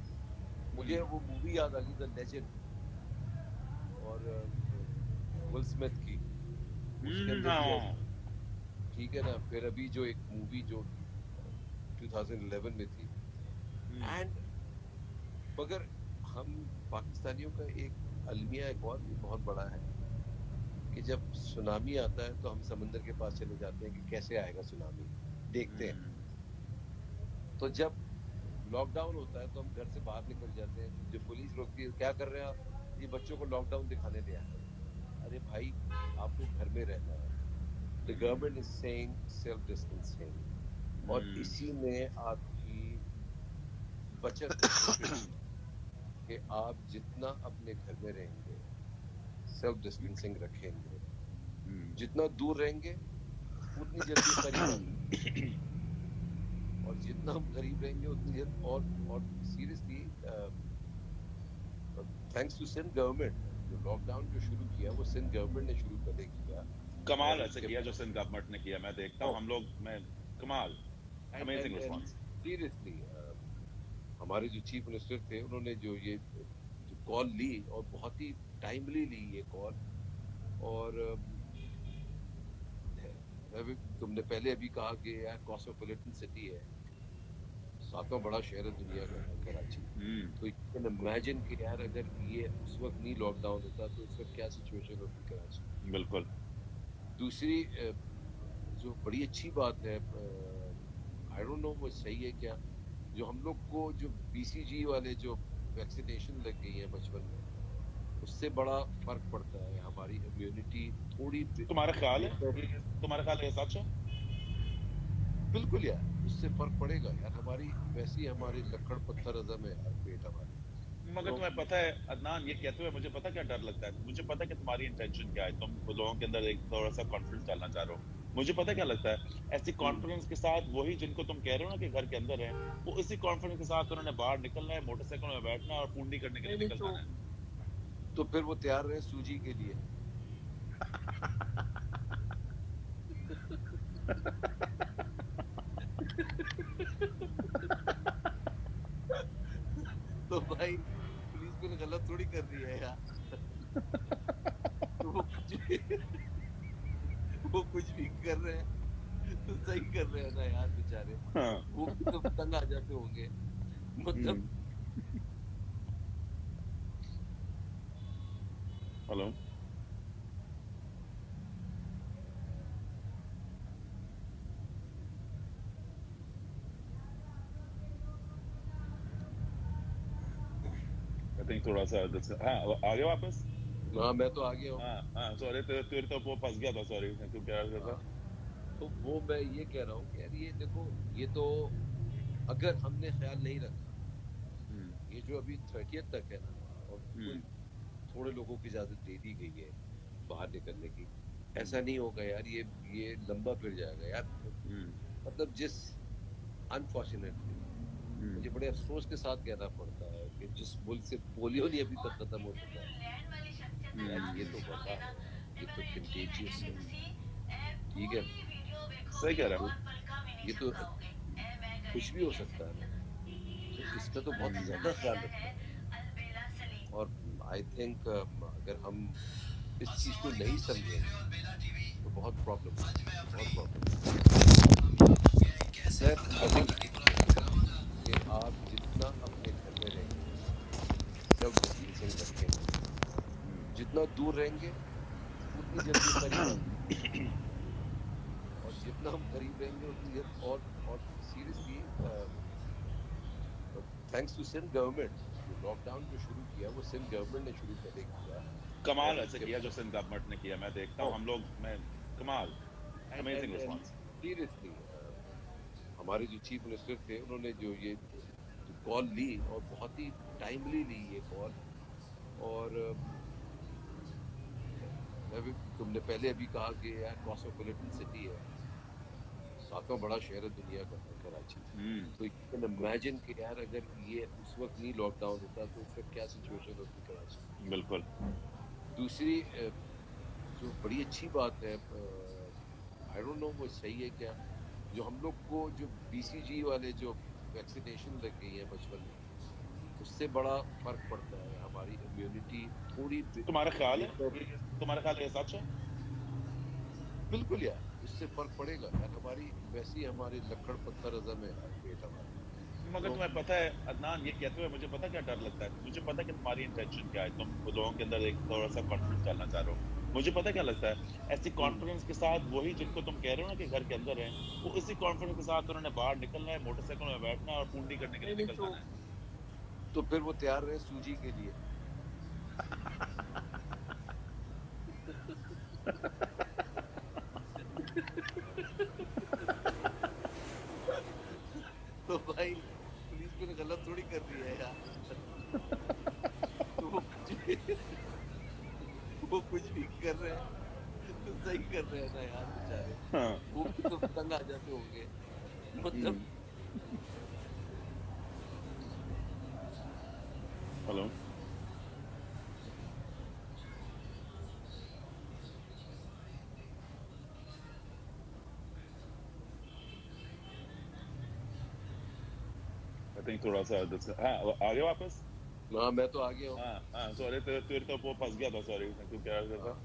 Speaker 2: मुझे
Speaker 3: हम्म,
Speaker 2: वो मूवी याद आ गई द लेजेंड, और विल स्मिथ की। उसके अंदर भी
Speaker 3: हाँ,
Speaker 2: ऐसे, ठीक है ना। फिर अभी जो एक मूवी जो 2011 में थी।
Speaker 3: हम्म,
Speaker 2: एंड मगर हम पाकिस्तानियों का एक अलमिया एक और भी बहुत बड़ा है कि जब सुनामी आता है तो हम समंदर के पास चले जाते हैं कि कैसे आएगा सुनामी, देखते हैं।
Speaker 3: हम्म,
Speaker 2: तो जब लॉकडाउन होता है तो हम घर से बाहर निकल जाते हैं, जो पुलिस रोकती है क्या कर रहे हैं आप, ये बच्चों को लॉकडाउन दिखाने ले आए हैं। अरे भाई, आपको घर में रहना है। The government is saying self distancing, और इसी में आपकी बचत है छोटी, कि आप जितना अपने घर में रहेंगे, सेल्फ डिस्टेंसिंग रखेंगे, जितना दूर रहेंगे उतनी जल्दी करीब आएंगे, और जितना हम करीब रहेंगे उतनी जल्द। और seriously thanks to Sindh government, जो लॉकडाउन जो शुरू किया वो सिंध गवर्नमेंट ने शुरू पहले किया।
Speaker 3: कमाल
Speaker 2: और
Speaker 3: ऐसे
Speaker 2: उसके
Speaker 3: किया जो सिंध गवर्नमेंट ने किया, मैं देखता हूँ हम लोग मैं कमाल अमेजिंग रिस्पांस।
Speaker 2: सीरियसली हमारे जो चीफ मिनिस्टर थे उन्होंने जो कॉल ली, और बहुत ही टाइमली ली ये कॉल। और तुमने पहले अभी कहा कि यार कॉस्मोपॉलिटन सिटी है, 7वां बड़ा शहर है दुनिया का कराची। तो यू कैन इमेजिन कि यार अगर ये उस वक्त नहीं लॉकडाउन होता तो इस वक्त क्या सिचुएशन होती कराची।
Speaker 3: बिल्कुल।
Speaker 2: दूसरी जो बड़ी अच्छी बात है, आई डोंट नो वो सही है क्या, जो हम लोग को जो बीसीजी वाले जो वैक्सीनेशन लग गई है बचपन में, उससे बड़ा फर्क पड़ता है, हमारी इम्यूनिटी थोड़ी
Speaker 3: तुम्हारा ख्याल
Speaker 2: बेहतर।
Speaker 3: है तुम्हारा ख्याल है ये सच है?
Speaker 2: बिल्कुल यार, उससे फर्क पड़ेगा यार, हमारी वैसी हमारी लकड़ पत्थर हजम है यार, पेट हमारी।
Speaker 3: मगर
Speaker 2: तो
Speaker 3: तुम्हें पता है अदनान, ये कहते हुए मुझे पता क्या डर लगता है, मुझे पता है कि तुम्हारी इंटेंशन क्या है, तुम लोगों के अंदर एक थोड़ा सा कॉन्फिडेंस डालना चाह रहे हो। मुझे पता है क्या लगता है, ऐसी कॉन्फिडेंस के साथ वही जिनको तुम कह रहे हो ना कि घर के अंदर है, वो इसी कॉन्फिडेंस के साथ उन्होंने बाहर निकलना है, मोटरसाइकिल में बैठना है और पूंडी करने के
Speaker 2: नहीं
Speaker 3: लिए
Speaker 2: नहीं,
Speaker 3: निकल जाना है।
Speaker 2: तो फिर वो तैयार रहे सूजी के लिए। तो भाई पुलिस को गलत थोड़ी कर रही है यार। तो वो कुछ भी कर रहे हैं तो सही कर रहे हैं ना यार बेचारे।
Speaker 3: हाँ।
Speaker 2: वो भी तो तंग आ जाते होंगे, मतलब।
Speaker 3: हेलो। आई थिंक थोड़ा सा हाँ आ गए वापस।
Speaker 2: हाँ, मैं तो आ गया हूँ।
Speaker 3: हाँ हाँ सॉरी, तेरे तेरे तो वो फंस गया था, सॉरी। तू क्या कर रहा था?
Speaker 2: तो वो मैं ये कह रहा हूँ कि यार ये देखो, ये तो अगर हमने ख्याल नहीं रखा, ये जो अभी 30th तक है ना, और कोई थोड़े लोगों की इजाजत दे दी गई है बाहर निकलने की, ऐसा नहीं होगा यार, ये लंबा फिर जाएगा यार। मतलब जिस अनफॉर्चुनेटली मुझे बड़े अफसोस के साथ कहना पड़ता है कि जिस मुल्क से पोलियो नहीं अभी तक खत्म हो सका है यार, ये तो वबा है, ये तो कंटेजियस है, ठीक है।
Speaker 3: सही कह रहा
Speaker 2: तो
Speaker 3: हूँ।
Speaker 2: ये तो कुछ भी हो सकता है ना, तो इसका तो बहुत ज्यादा ख्याल रखना है। और आई थिंक अगर हम इस चीज को नहीं समझेंगे तो बहुत प्रॉब्लम होगी, बहुत प्रॉब्लम। खैर,
Speaker 3: आई
Speaker 2: बस
Speaker 3: थिंक
Speaker 2: कि आप जितना अपने घर में रहेंगे, सेल्फ डिस्टेंसिंग रखेंगे, जितना दूर रहेंगे उतनी जल्दी करीब आएंगे, और जितना हम करीब रहेंगे उतनी जल्द। और seriously thanks to Sindh government, जो लॉकडाउन जो शुरू किया वो सिंध गवर्नमेंट ने शुरू पहले किया।
Speaker 3: कमाल
Speaker 2: और
Speaker 3: ऐसे
Speaker 2: उसके
Speaker 3: किया जो सिंध गवर्नमेंट ने किया, मैं देखता हूँ हम लोग मैं कमाल अमेजिंग
Speaker 2: एंड
Speaker 3: रिस्पांस।
Speaker 2: सीरियसली हमारे जो चीफ मिनिस्टर थे उन्होंने जो कॉल ली, और बहुत ही टाइमली ली ये कॉल। और तुमने पहले अभी कहा कि यार कॉस्मोपॉलिटन सिटी है, 7वां बड़ा शहर है दुनिया का कराची। तो यू कैन इमेजिन कि यार अगर ये उस वक्त नहीं लॉकडाउन होता तो इस वक्त क्या सिचुएशन होती कराची।
Speaker 3: बिल्कुल।
Speaker 2: दूसरी जो बड़ी अच्छी बात है, आई डोंट नो वो सही है क्या, जो हम लोग को जो बीसीजी वाले जो वैक्सीनेशन लग गई है बचपन में, उससे बड़ा फर्क पड़ता है, हमारी इम्यूनिटी थोड़ी
Speaker 3: तुम्हारा ख्याल
Speaker 2: बेहतर।
Speaker 3: है तुम्हारा ख्याल है ये सच है?
Speaker 2: बिल्कुल यार, उससे फर्क पड़ेगा यार, हमारी वैसी हमारी लकड़ पत्थर हजम है यार, पेट हमारी।
Speaker 3: मगर
Speaker 2: तो
Speaker 3: तुम्हें पता है अदनान, ये कहते हुए मुझे पता क्या डर लगता है, मुझे पता है कि तुम्हारी इंटेंशन क्या है, तुम लोगों के अंदर एक थोड़ा सा कॉन्फिडेंस डालना चाह रहे हो। मुझे पता है क्या लगता है, ऐसी कॉन्फिडेंस के साथ वही जिनको तुम कह रहे हो ना कि घर के अंदर हैं, वो इसी कॉन्फिडेंस के साथ उन्होंने बाहर निकलना है, मोटरसाइकिल में बैठना है और पूंडी करने के लिए
Speaker 2: नहीं नहीं,
Speaker 3: निकल जाना है।
Speaker 2: तो फिर वो तैयार रहे सूजी के लिए। तो भाई पुलिस फिर गलत थोड़ी कर रही है यार। तो वो कुछ भी कर रहे हैं तो सही कर रहे हैं ना यार बेचारे।
Speaker 3: हाँ।
Speaker 2: वो भी तो तंग आ जाते होंगे मतलब।
Speaker 3: हेलो। आई थिंक थोड़ा सा हाँ, आ गए वापस।
Speaker 2: हाँ मैं तो आ गया हूँ।
Speaker 3: हाँ हाँ, सॉरी, तेरे तेरे तो वो फंस गया था, सॉरी, तू क्या कह रहा था?
Speaker 2: हाँ,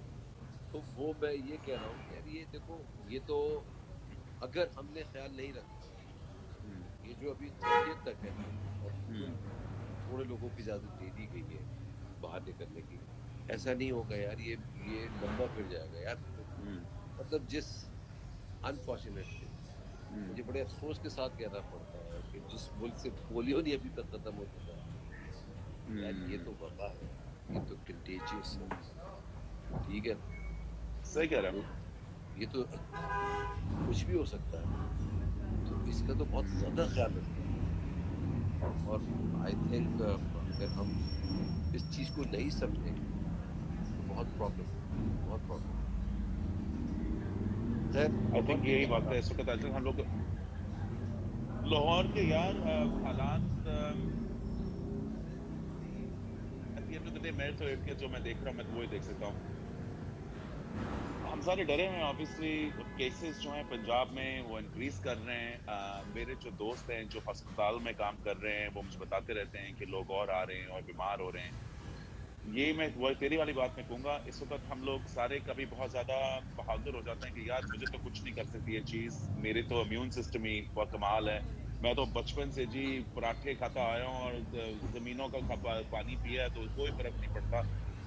Speaker 2: तो वो मैं ये कह रहा हूँ कि यार ये देखो, ये तो अगर हमने ख्याल नहीं रखा,
Speaker 3: हम्म,
Speaker 2: ये जो अभी 30 तक है और
Speaker 3: हम्म,
Speaker 2: थोड़े लोगों की इजाजत दे दी गई है बाहर निकलने की, ऐसा नहीं होगा यार, ये लंबा फिर जाएगा यार।
Speaker 3: हम्म,
Speaker 2: मतलब जिस अनफॉर्चुनेटली
Speaker 3: हम्म,
Speaker 2: मुझे बड़े अफसोस के साथ कहना पड़ता है कि जिस मुल्क से पोलियो नहीं अभी तक खत्म हो चुका, यार ये
Speaker 3: हम्म,
Speaker 2: तो वबा है, ये तो कंटेजियस है, ठीक है ना।
Speaker 3: सही कह रहा
Speaker 2: तो
Speaker 3: है।
Speaker 2: ये तो कुछ भी हो सकता है, तो इसका तो बहुत ज्यादा ख्याल रखना है। और आई थिंक अगर हम इस चीज को नहीं समझेंगे तो बहुत प्रॉब्लम होगी, बहुत प्रॉब्लम होगी। खैर
Speaker 3: आई
Speaker 2: लाहौर
Speaker 3: थिंक
Speaker 2: की
Speaker 3: यही
Speaker 2: क्या
Speaker 3: बात है इस
Speaker 2: हालात
Speaker 3: वक्त
Speaker 2: हैं?
Speaker 3: आजकल हम लोग लाहौर के यार हालात at the end of the day, मेरे तो एक जो मैं देख रहा हूँ मैं तो वही देख सकता हूँ। हम सारे डरे हैं ऑब्वियसली। केसेस जो हैं पंजाब में वो इंक्रीज कर रहे हैं। मेरे जो दोस्त हैं जो अस्पताल में काम कर रहे हैं वो मुझे बताते रहते हैं कि लोग और आ रहे हैं और बीमार हो रहे हैं। ये मैं वो तेरी वाली बात मैं कहूंगा, इस वक्त हम लोग सारे कभी बहुत ज्यादा बहादुर हो जाते हैं कि यार मुझे तो कुछ नहीं कर सकती ये चीज, मेरे तो इम्यून सिस्टम ही बहुत कमाल है, मैं तो बचपन से जी पराठे खाता आया हूँ और जमीनों का पानी पिया है तो कोई फर्क नहीं पड़ता।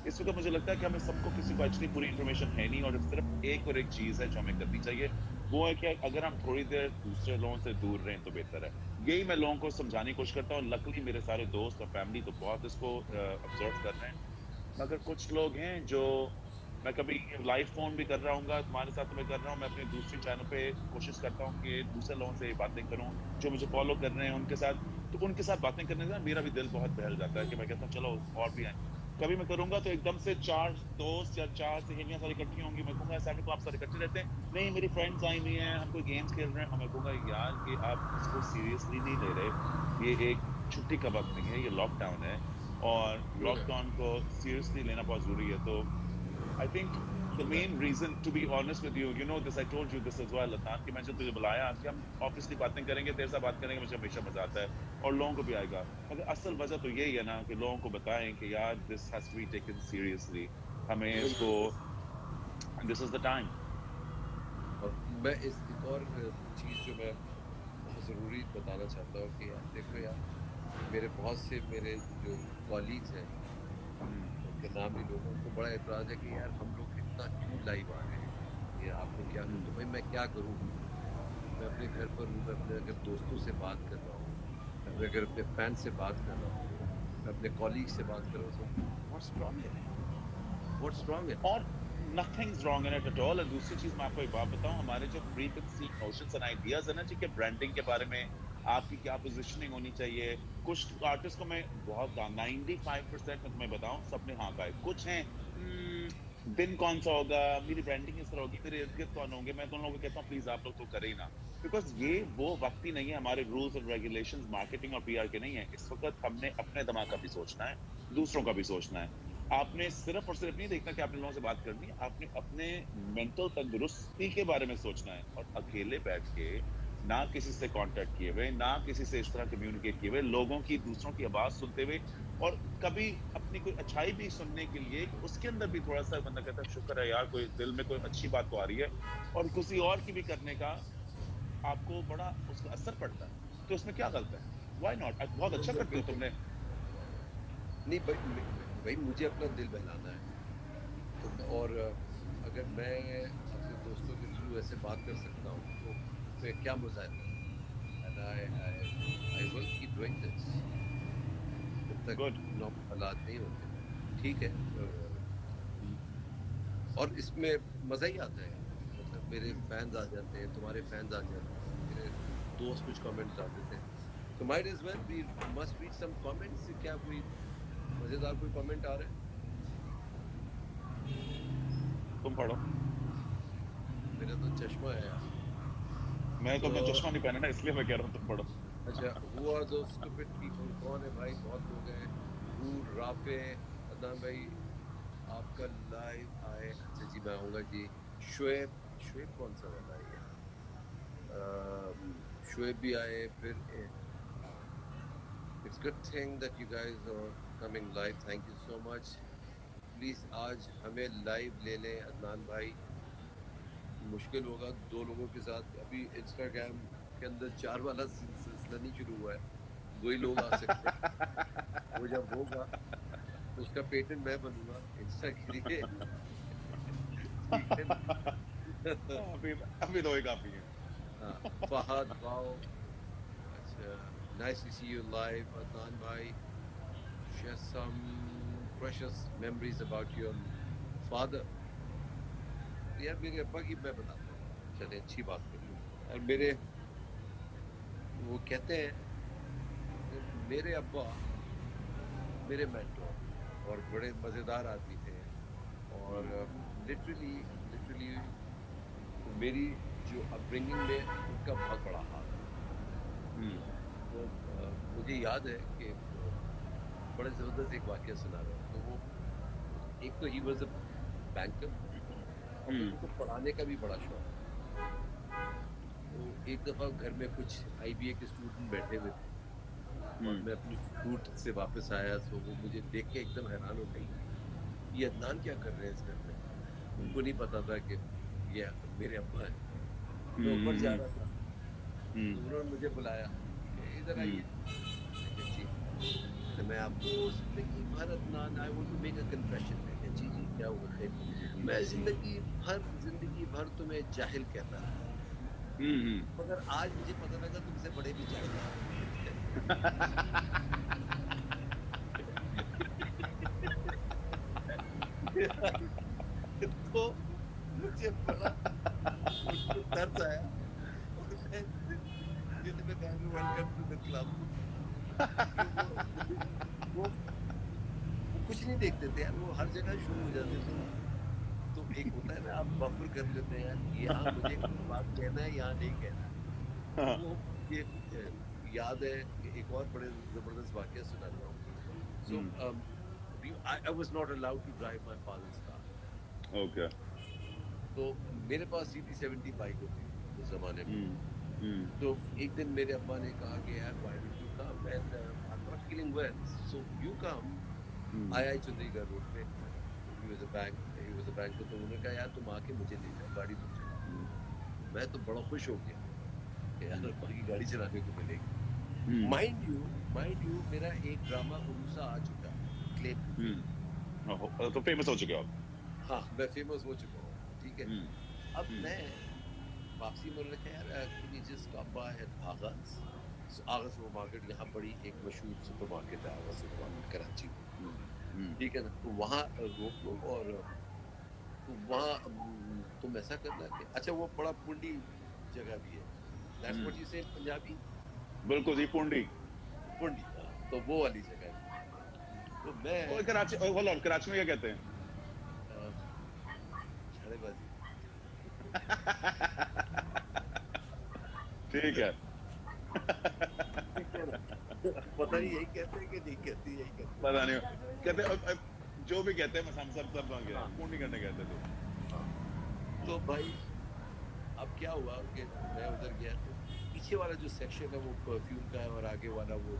Speaker 3: इस वक्त मुझे लगता है कि हमें सबको, किसी को एक्चुअली पूरी इन्फॉर्मेशन है नहीं, और सिर्फ एक चीज है जो हमें करनी चाहिए, वो है कि अगर हम थोड़ी देर दूसरे लोगों से दूर रहें तो बेहतर है। यही मैं लोगों को समझाने की कोशिश करता हूँ। लकली मेरे सारे दोस्त और फैमिली तो बहुत इसको ऑब्जर्व कर रहे हैं, मगर कुछ लोग हैं जो, मैं कभी लाइव फोन भी कर रहा हूँ तुम्हारे साथ तो मैं कर रहा हूँ, मैं अपनी दूसरी चैनल पे कोशिश करता हूँ कि दूसरे लोगों से बातें करूं जो मुझे फॉलो कर रहे हैं उनके साथ। तो उनके साथ बातें करने से ना मेरा भी दिल बहुत बहल जाता है कि मैं कहता हूँ चलो और भी आए। कभी मैं करूंगा तो एकदम से चार दोस्त या चार सहेलियां सारी इकट्ठी होंगी, मैं कहूंगा सैमी को आप सारे इकट्ठे रहते हैं, नहीं मेरी फ्रेंड्स आई हुई हैं हम कोई गेम्स खेल रहे हैं, और मैं कहूंगा यार ये आप इसको सीरियसली नहीं ले रहे, ये एक छुट्टी का वक्त नहीं है, ये लॉकडाउन है, और लॉकडाउन को सीरियसली लेना बहुत जरूरी है। तो I think the main reason, to be honest with you, you know this, I told you this as well Adnan, कि मैंने जो तुझे बुलाया कि हम ऑब्वियसली बातें करेंगे, तेरे साथ बात करेंगे, मुझे हमेशा मजा आता है और लोगों को भी आएगा, मगर असल वजह तो यही है ना कि लोगों को बताएं कि यार this has to be taken seriously, हमें इसको,
Speaker 2: बिल्कुल।
Speaker 3: This is the time.
Speaker 2: और मैं इस एक और चीज जो मैं बहुत जरूरी बताना चाहता हूँ कि यार देखो यार, मेरे बहुत से मेरे जो कॉलीग्स हैं, उनके नाम नहीं लूंगा, उनको बड़ा एतराज है कि यार हम लोग इतना क्यों लाइव आ रहे हैं, ये आप लोग क्या, तो भाई मैं क्या करूं, मैं अपने घर पर हूँ, मैं अपने अगर दोस्तों से बात कर रहा हूँ, मैं अगर अपने फैन से बात कर रहा हूँ, मैं अपने कॉलीग से बात कर रहा हूँ, तो what's wrong in it, what's wrong in
Speaker 3: और nothing's wrong in it at all. और दूसरी चीज मैं आपको एक बात बताऊं, हमारे जो pre conceived notions and ideas है ना जी, के ब्रांडिंग के बारे में आपकी क्या पोजीशनिंग होनी चाहिए, कुछ आर्टिस्ट को मैं बहुत 95% में तुम्हें बताऊं सबने हाँ कहा है, कुछ हैं दिन कौन सा होगा, मेरी ब्रांडिंग इस तरह होगी, मेरे इर्द गिर्द कौन होंगे, मैं तो उन लोगों को कहता हूँ प्लीज आप लोग तो करें ही ना, बिकॉज ये वो वक्त ही नहीं है, हमारे रूल्स और रेगुलेशंस मार्केटिंग और पीआर के नहीं है। इस वक्त हमने अपने दिमाग का भी सोचना है, दूसरों का भी सोचना है। आपने सिर्फ और सिर्फ नहीं देखना कि आपने लोगों से बात करनी है, आपने अपने मेंटल तंदुरुस्ती के बारे में सोचना है, और अकेले बैठ के ना किसी से कांटेक्ट किए हुए, ना किसी से इस तरह कम्युनिकेट किए हुए, लोगों की, दूसरों की आवाज सुनते हुए, और कभी अपनी कोई अच्छाई भी सुनने के लिए कि उसके अंदर भी थोड़ा सा बंदा कहता है शुक्र है यार कोई दिल में कोई अच्छी बात तो आ रही है, और किसी और की भी करने का आपको बड़ा उसका असर पड़ता है, तो इसमें क्या गलत है? व्हाई नॉट, बहुत अच्छा करते हो
Speaker 2: बिल्कुल।
Speaker 3: तुमने।
Speaker 2: नहीं भाई, भाई मुझे अपना दिल बहलाना है, तो और अगर मैं अपने दोस्तों के थ्रू ऐसे बात कर सकता हूँ तो उसमें क्या मजा है? And I will keep doing this जब तक
Speaker 3: गुड।
Speaker 2: नॉर्मल हालात नहीं होते। ठीक है। और इसमें मजा ही आता है यार। मतलब मेरे फैंस आ जाते हैं, तुम्हारे फैंस आ जाते हैं, मेरे दोस्त कुछ कमेंट्स डाल देते हैं। So might as well we must read some comments. क्या कोई मजेदार कोई कमेंट आ रहा है?
Speaker 3: तुम पढ़ो।
Speaker 2: मेरा तो चश्मा है यार।
Speaker 3: मैं तो
Speaker 2: तो
Speaker 3: मैं चश्मा नहीं पहना ना, इसलिए मैं कह रहा हूँ तुम पढ़ो।
Speaker 2: अच्छा, who are those stupid people? कौन है भाई? बहुत लोग हैं। रूड, राफे, अदनान भाई, आपका लाइव आए। अच्छा जी, मैं आऊंगा जी। शुएब, शुएब कौन सा वाला है ये? शुएब भी आए फिर। It's good thing that you guys are coming live, thank you so much. Please आज हमें लाइव ले लें अदनान भाई। मुश्किल होगा दो लोगों के साथ। अभी इंस्टाग्राम के अंदर 4 वाला सिलसिला नहीं शुरू हुआ है, 2 ही लोग आ सकते हैं। वो जब होगा तो उसका पेटेंट मैं बनूंगा इंस्टा के लिए। ठीक है ना?
Speaker 3: अभी अभी तो ही काफी है।
Speaker 2: हाँ, फहद वाओ। अच्छा, nice to see you live Adnan भाई। Share some precious memories about your father. यार मेरे अब्बा की मैं बताता हूँ। चले अच्छी बात करी और मेरे, वो कहते हैं मेरे अब्बा मेरे मेंटोर और बड़े मजेदार आदमी थे। और लिटरली लिटरली मेरी जो अपब्रिंगिंग में उनका बहुत बड़ा हाथ है। तो मुझे याद है कि बड़े जबरदस्त एक वाक्य सुना रहा हूँ। तो वो, एक तो ही वाज अ बैंकर और फिर उनको पढ़ाने का भी बड़ा शौक था। तो एक दफा घर में कुछ आईबीए के स्टूडेंट बैठे हुए थे और मैं अपनी शूट से वापस आया तो वो मुझे देख के एकदम हैरान हो गई कि ये अदनान क्या कर रहे हैं इस घर में। उनको नहीं पता था कि ये मेरे अब्बा हैं। मैं ऊपर जा रहा था तो उन्होंने मुझे बुलाया कि इधर आइए। मैं कहा जी। कहते मैं आपको जिंदगी भर Adnan, I want to make a confession. मैं कहा जी जी क्या हुआ खैर? मैं जिंदगी भर तुम्हें जाहिल कहता रहा, मगर आज मुझे पता लगा तुमसे बड़े भी जाहिल हैं। तो मुझे बड़ा उस पे तरस आया और मैं दिल में कहा वेलकम टू द क्लब। क्योंकि वो कुछ नहीं देखते थे यार, वो हर जगह शुरू हो जाते थे। तो एक होता है ना, आप बफर कर लेते हैं यार कि यहाँ मुझे कुछ बात कहना है, यहाँ नहीं कहना है। तो वो ये याद है कि एक और बड़े जबरदस्त वाकया सुनाता हूँ। सो I was not allowed to drive my father's car.
Speaker 3: Okay.
Speaker 2: तो मेरे पास CT70 बाइक होती थी उस जमाने में। तो एक दिन मेरे अब्बा ने कहा कि यार why don't you come and I'm not feeling well so you come। I Chandigarh road पे, he was a banker। तो उन्होंने कहा यार तुम आके मुझे ले जाओ, गाड़ी तुम चला। मैं तो बड़ा खुश हो गया कि यार अब्बा की गाड़ी चलाने को मिलेगी। माइंड यू मेरा एक ड्रामा उरूसा आ चुका है, क्लेम टू फेम।
Speaker 3: तो फेमस हो चुके हो आप।
Speaker 2: हाँ, मैं फेमस हो चुका हूँ। ठीक है। अब मैं वापसी में उन्होंने कहा यार can you just stop by at Agha's. Agha supermarket यहाँ बड़ी एक मशहूर सुपरमार्केट है, आगा सुपरमार्केट कराची में। ठीक है ना? तो वहाँ रोक लो और तो वहाँ तुम ऐसा करना कि अच्छा वो बड़ा पुंडी जगह भी है। दैट्स व्हाट यू से इन पंजाबी।
Speaker 3: बिल्कुल जी, पुंडी।
Speaker 2: पुंडी, हाँ, तो वो वाली जगह भी है। तो मैं
Speaker 3: कराची, होल्ड ऑन, कराची में क्या कहते हैं?
Speaker 2: छड़ेबाजी।
Speaker 3: ठीक है।
Speaker 2: ठीक है ना? पता नहीं यही कहते हैं कि नहीं कहते, यही कहते हैं।
Speaker 3: पता नहीं कहते, जो भी कहते हैं हम सब समझ गए। पुंडी करने कहते थे।
Speaker 2: तो भाई अब क्या हुआ कि मैं उधर गया तो पीछे वाला जो सेक्शन है वो परफ्यूम का है और आगे वाला वो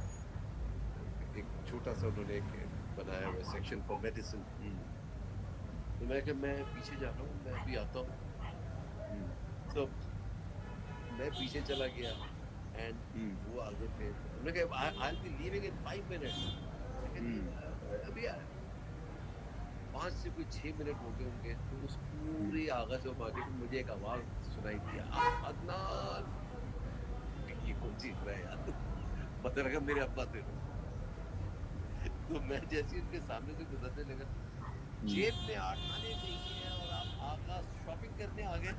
Speaker 2: एक छोटा सा उन्होंने एक बनाया हुआ सेक्शन फॉर मेडिसिन। तो मैं कहा मैं पीछे जा रहा हूँ, मैं अभी आता हूँ। तो मैं पीछे चला गया एंड वो आगे थे। उन्होंने कहा I will be leaving in 5 minutes. अभी 5 से कोई 6 मिनट हो गए होंगे। तो उस पूरे कागज में मांगे तो मुझे एक आवाज सुनाई दी, अदनान, ये कौन चीख रहा है यार, पता लगा मेरे अब्बा थे। तो मैं जैसे उनके सामने से गुजरने लगा, जेब में 8 आने नहीं है और आप आका शॉपिंग करने आ गए।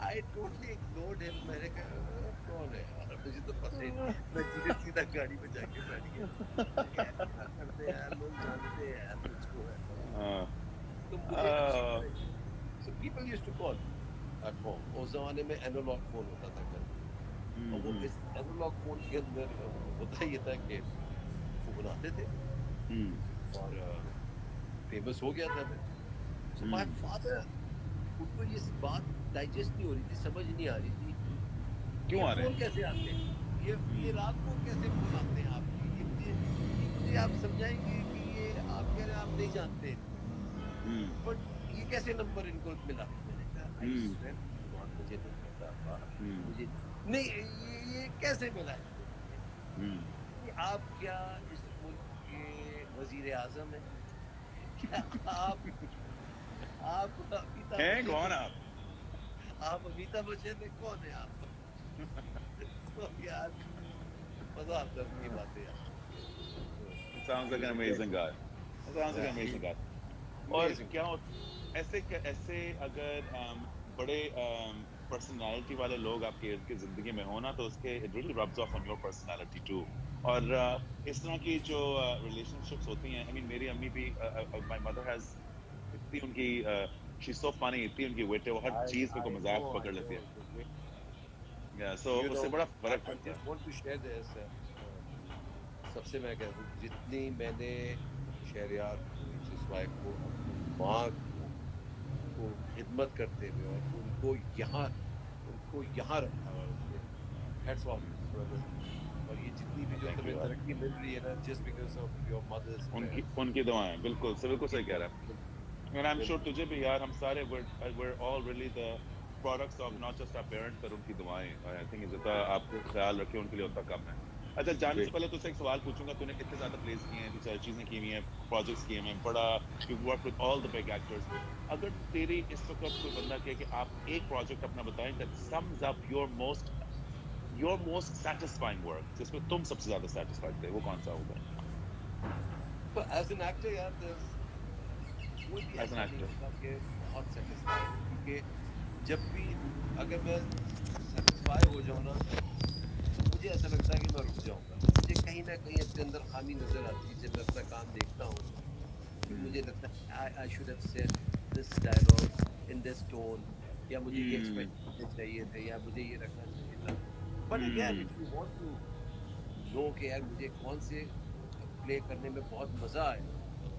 Speaker 2: I totally ignored him. मैंने कहा कौन है यार, मुझे तो पता ही नहीं। मैं सीधे सीधा गाड़ी में जाके बैठ गया। मैंने कहा यार क्या करते हैं यार, लोग जानते हैं यार मुझको है। तो मुझे अच्छी तरह, so people used to call at home. उस जमाने में एनालॉग फोन होता था घर में, और वो इस एनालॉग फोन के अंदर होता ये था कि फोन आते थे और फेमस हो गया था मैं। So my father, उनको ये बात डाइजेस्ट नहीं हो रही थी, समझ नहीं आ रही थी,
Speaker 3: क्यों
Speaker 2: ये
Speaker 3: आ रहे
Speaker 2: फोन
Speaker 3: हैं?
Speaker 2: कैसे आते हैं, ये रात को कैसे फोन आते हैं आपके, ये मुझे आप समझाएंगे कि ये आप कह रहे हैं आप नहीं जानते इनको, बट ये कैसे नंबर इनको मिला। मैंने कहा आई स्वेयर गॉड मुझे नहीं पता अब्बा, मुझे नहीं, ये कैसे मिला इनको, ये आप क्या इस मुल्क के वजीर आजम हैं, क्या आप अमिताभ
Speaker 3: हैं
Speaker 2: बच्चन
Speaker 3: कौन
Speaker 2: हैं,
Speaker 3: आप?
Speaker 2: आप अमिताभ बच्चन हैं, कौन है आप। तो यार मजा आता है उनकी बातें यार।
Speaker 3: It sounds like an amazing guy. It sounds like an amazing guy. और
Speaker 2: अमेजिंग।
Speaker 3: क्या ऐसे ऐसे अगर बड़े पर्सनालिटी वाले लोग आपके इर्द गिर्द जिंदगी में हो ना, तो उसके it really rubs off on your personality too. और इस तरह की जो रिलेशनशिप्स होती हैं, आई मीन मेरी अम्मी भी, माय मदर हैज, इतनी उनकी शी सो फनी, इतनी उनकी विट है, वो हर चीज पे को मजाक पकड़ लेती है।
Speaker 2: The way,
Speaker 3: या सो उससे बड़ा फर्क
Speaker 2: I
Speaker 3: पड़ता
Speaker 2: just
Speaker 3: है।
Speaker 2: want to share this. सबसे मैं कह दूं, जितनी मैंने शहरयार को, मिसेस वाइफ को, अपनी माँ को खिदमत करते हुए और उनको यहाँ रखा हुआ है, हैट्स ऑफ ब्रदर। और ये जितनी भी जो
Speaker 3: थैंक यू
Speaker 2: तुम्हें
Speaker 3: यार,
Speaker 2: तरक्की मिल रही है ना, just because of your mothers
Speaker 3: उनकी
Speaker 2: प्रेयर्स।
Speaker 3: उनकी दुआएं, बिल्कुल से बिल्कुल सही कह रहा है। And I'm sure
Speaker 2: बिल्कुल
Speaker 3: तुझे भी यार, हम सारे we're all really the products of not just our parents but उनकी दुआएं। I think जितना आप ख्याल रखे उनके लिए उतना कम है। अच्छा, जाने से पहले तुझसे एक सवाल पूछूंगा, तूने इतने ज्यादा प्लेस किए हैं, इतनी सारी चीजें की हुई हैं, प्रोजेक्ट्स किए हैं, बड़ा you work with all the big actors. अगर तेरी इस वक्त कोई बंदा कहे कि आप एक प्रोजेक्ट अपना बताएं that sums up your most satisfying work, जिसमें तुम सबसे ज्यादा satisfied थे, वो कौन सा होगा?
Speaker 2: तो एज एन एक्टर यार, कोई भी
Speaker 3: As an
Speaker 2: ऐसा नहीं
Speaker 3: actor।
Speaker 2: होगा कि बहुत सेटिस्फाइड हो, क्योंकि जब भी अगर मैं सेटिस्फाई हो जाऊँ ना, तो मुझे ऐसा लगता है कि मैं रुक जाऊंगा, मुझे कहीं ना कहीं अपने अंदर खामी नजर आती है जब मैं अपना काम देखता हूँ। फिर मुझे लगता है I should have said this dialogue in this tone, या मुझे ये एक्सप्रेशन चाहिए थे, या मुझे ये रखना चाहिए था। But again if you want to know कि यार मुझे कौन से प्ले करने में बहुत मजा आया,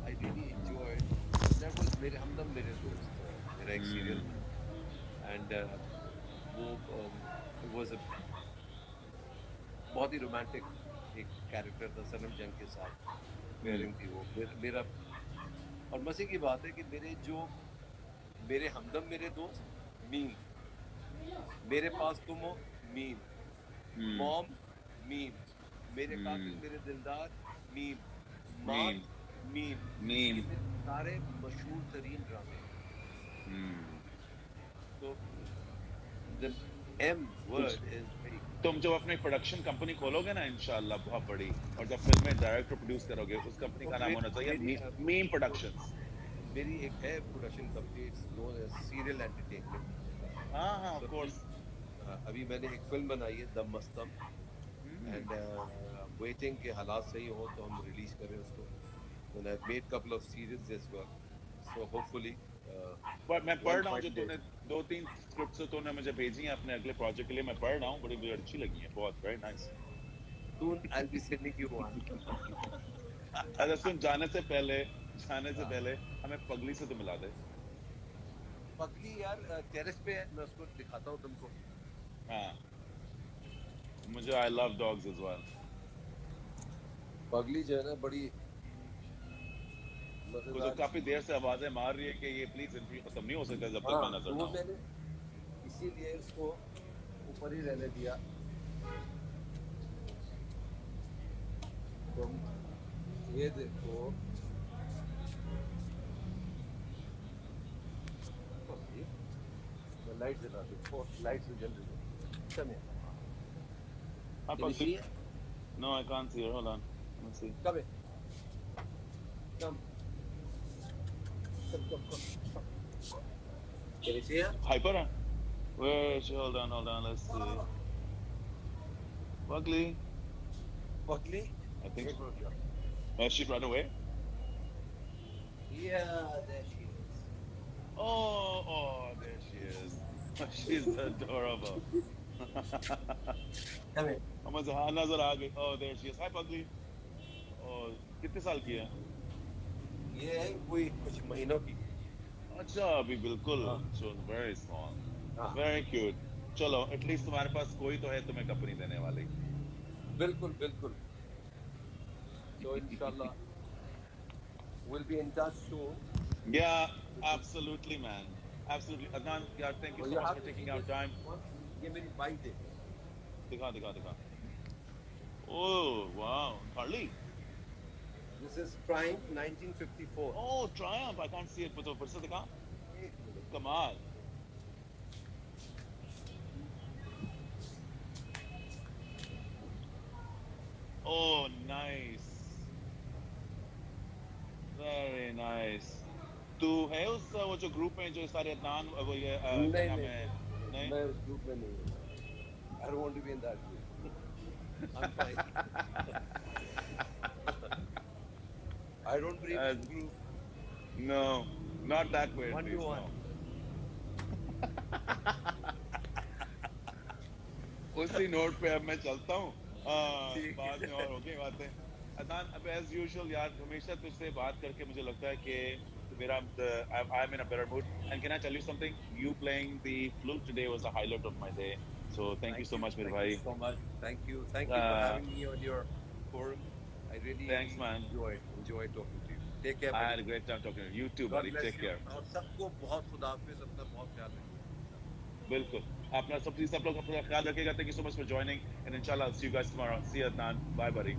Speaker 2: I really enjoyed, that was मेरे हमदम मेरे दोस्त, मेरा एक सीरियल था, एंड वो वाज बहुत ही रोमांटिक एक कैरेक्टर था, सनम जंग के साथ पेयरिंग थी वो मेरा। और मजे की बात है कि मेरे हमदम मेरे दोस्त मीम, मेरे पास तुम हो मीम, मॉम मीम, मेरे कातिल मेरे दिलदार मीम,
Speaker 3: Meme,
Speaker 2: मार्क मीम, ये
Speaker 3: meme।
Speaker 2: मेरे सारे मशहूर तरीन ड्रामे हैं। तो the M word is very
Speaker 3: तुम जब अपनी प्रोडक्शन कंपनी खोलोगे ना इंशाल्लाह बहुत बड़ी, और जब फिल्में डायरेक्ट और प्रोड्यूस करोगे, उस कंपनी
Speaker 2: तो
Speaker 3: का नाम होना
Speaker 2: मेरी
Speaker 3: चाहिए मीम प्रोडक्शंस।
Speaker 2: मेरी एक है production company, it's known as serial entertainment.
Speaker 3: हाँ हाँ, ऑफ
Speaker 2: सो
Speaker 3: कोर्स।
Speaker 2: अभी मैंने एक फिल्म बनाई है दम मस्तम, एंड वेटिंग के हालात सही हो तो हम रिलीज करें उसको। And I made couple of series as well, so hopefully
Speaker 3: पर मैं पढ़
Speaker 2: वन
Speaker 3: रहा हूँ जो
Speaker 2: फाइन डे
Speaker 3: तूने दो तीन स्क्रिप्ट तूने मुझे भेजी हैं अपने अगले प्रोजेक्ट के लिए, मैं पढ़ रहा हूँ, बड़ी बड़ी अच्छी लगी है, बहुत very nice.
Speaker 2: Soon I will be sending you one.
Speaker 3: अच्छा सुन, जाने से पहले हमें पगली से तो मिला दे।
Speaker 2: पगली यार टेरेस पे है, मैं उसको दिखाता हूँ तुमको।
Speaker 3: हाँ, मुझे I love dogs as well.
Speaker 2: पगली जो है ना, बड़ी
Speaker 3: वो जो
Speaker 2: मजेदार
Speaker 3: काफी
Speaker 2: चीज
Speaker 3: देर
Speaker 2: है।
Speaker 3: से आवाजें मार रही है कि ये प्लीज इंटरव्यू खत्म नहीं हो सकता जब तक
Speaker 2: हाँ,
Speaker 3: मैं नजर
Speaker 2: तो
Speaker 3: ना
Speaker 2: वो
Speaker 3: हूँ।
Speaker 2: मैंने इसीलिए उसको ऊपर ही रहने दिया। तुम ये देखो मैं लाइट जला दूँ लाइट से जल रही है come here
Speaker 3: Hi,
Speaker 2: can you
Speaker 3: Pugly.
Speaker 2: see it
Speaker 3: No, I can't see her. Hold on. Let me see.
Speaker 2: come here come come can you see her
Speaker 3: Hyper? Where is she? Hold on. Let's see. Pugly.
Speaker 2: Buckley
Speaker 3: I think. She run away?
Speaker 2: yeah there she is
Speaker 3: Oh, there she is. She's adorable.
Speaker 2: come here
Speaker 3: हाँ नजर आ गई. Oh, there she is. Hi, Pugly. Oh, कितने साल की है?
Speaker 2: ये है कोई कुछ महीनों की
Speaker 3: अच्छा अभी बिल्कुल.
Speaker 2: हाँ
Speaker 3: She was very small.
Speaker 2: हाँ
Speaker 3: Very cute. चलो, at least तुम्हारे पास कोई तो है तुम्हें कंपनी देने वाली.
Speaker 2: बिल्कुल बिल्कुल so inshallah we'll be in touch soon
Speaker 3: Yeah, absolutely, man. Absolutely. Adnan, yeah, thank you
Speaker 2: well
Speaker 3: so
Speaker 2: you
Speaker 3: much
Speaker 2: have
Speaker 3: for
Speaker 2: to see
Speaker 3: taking out
Speaker 2: this
Speaker 3: time.
Speaker 2: one ये मेरी बाइक देखो
Speaker 3: दिखा. Oh, wow. Harley.
Speaker 2: this is Triumph 1954
Speaker 3: Oh, Triumph. I can't see it. तो फिर से दिखा.
Speaker 2: एक minute
Speaker 3: कमाल. Oh, nice. Very nice. तू है उस वो जो ग्रुप में जो सारे अदनान वो ये क्या
Speaker 2: नहीं
Speaker 3: नाम
Speaker 2: नहीं
Speaker 3: है? नहीं.
Speaker 2: मैं उस ग्रुप में नहीं हूँ I don't want to be in that group I'm fine I don't believe in group
Speaker 3: No, not that way. At
Speaker 2: one to
Speaker 3: least,
Speaker 2: one
Speaker 3: no. उसी नोट पे अब मैं चलता हूँ. बाद में और होगी बातें. अदनान, अब as usual यार हमेशा तुझसे बात करके मुझे लगता है कि मेरा I'm in a better mood. And can I tell you something? You playing the flute today was the highlight of my day. So thank you so much, मेरे भाई.
Speaker 2: so much thank you for having me on your forum I really
Speaker 3: Thanks, man.
Speaker 2: enjoy talking to you take care
Speaker 3: I
Speaker 2: buddy.
Speaker 3: had a great time talking to you. You too,
Speaker 2: God
Speaker 3: buddy.
Speaker 2: bless
Speaker 3: Take
Speaker 2: you
Speaker 3: care.
Speaker 2: और सबको बहुत खुदा हाफिज अपना बहुत ख्याल रखिए
Speaker 3: बिल्कुल. अपना सब लोग अपना ख्याल रखिएगा. Thank you so much for joining. And inshallah, I'll see you guys tomorrow. See you, Adnan. Bye, buddy.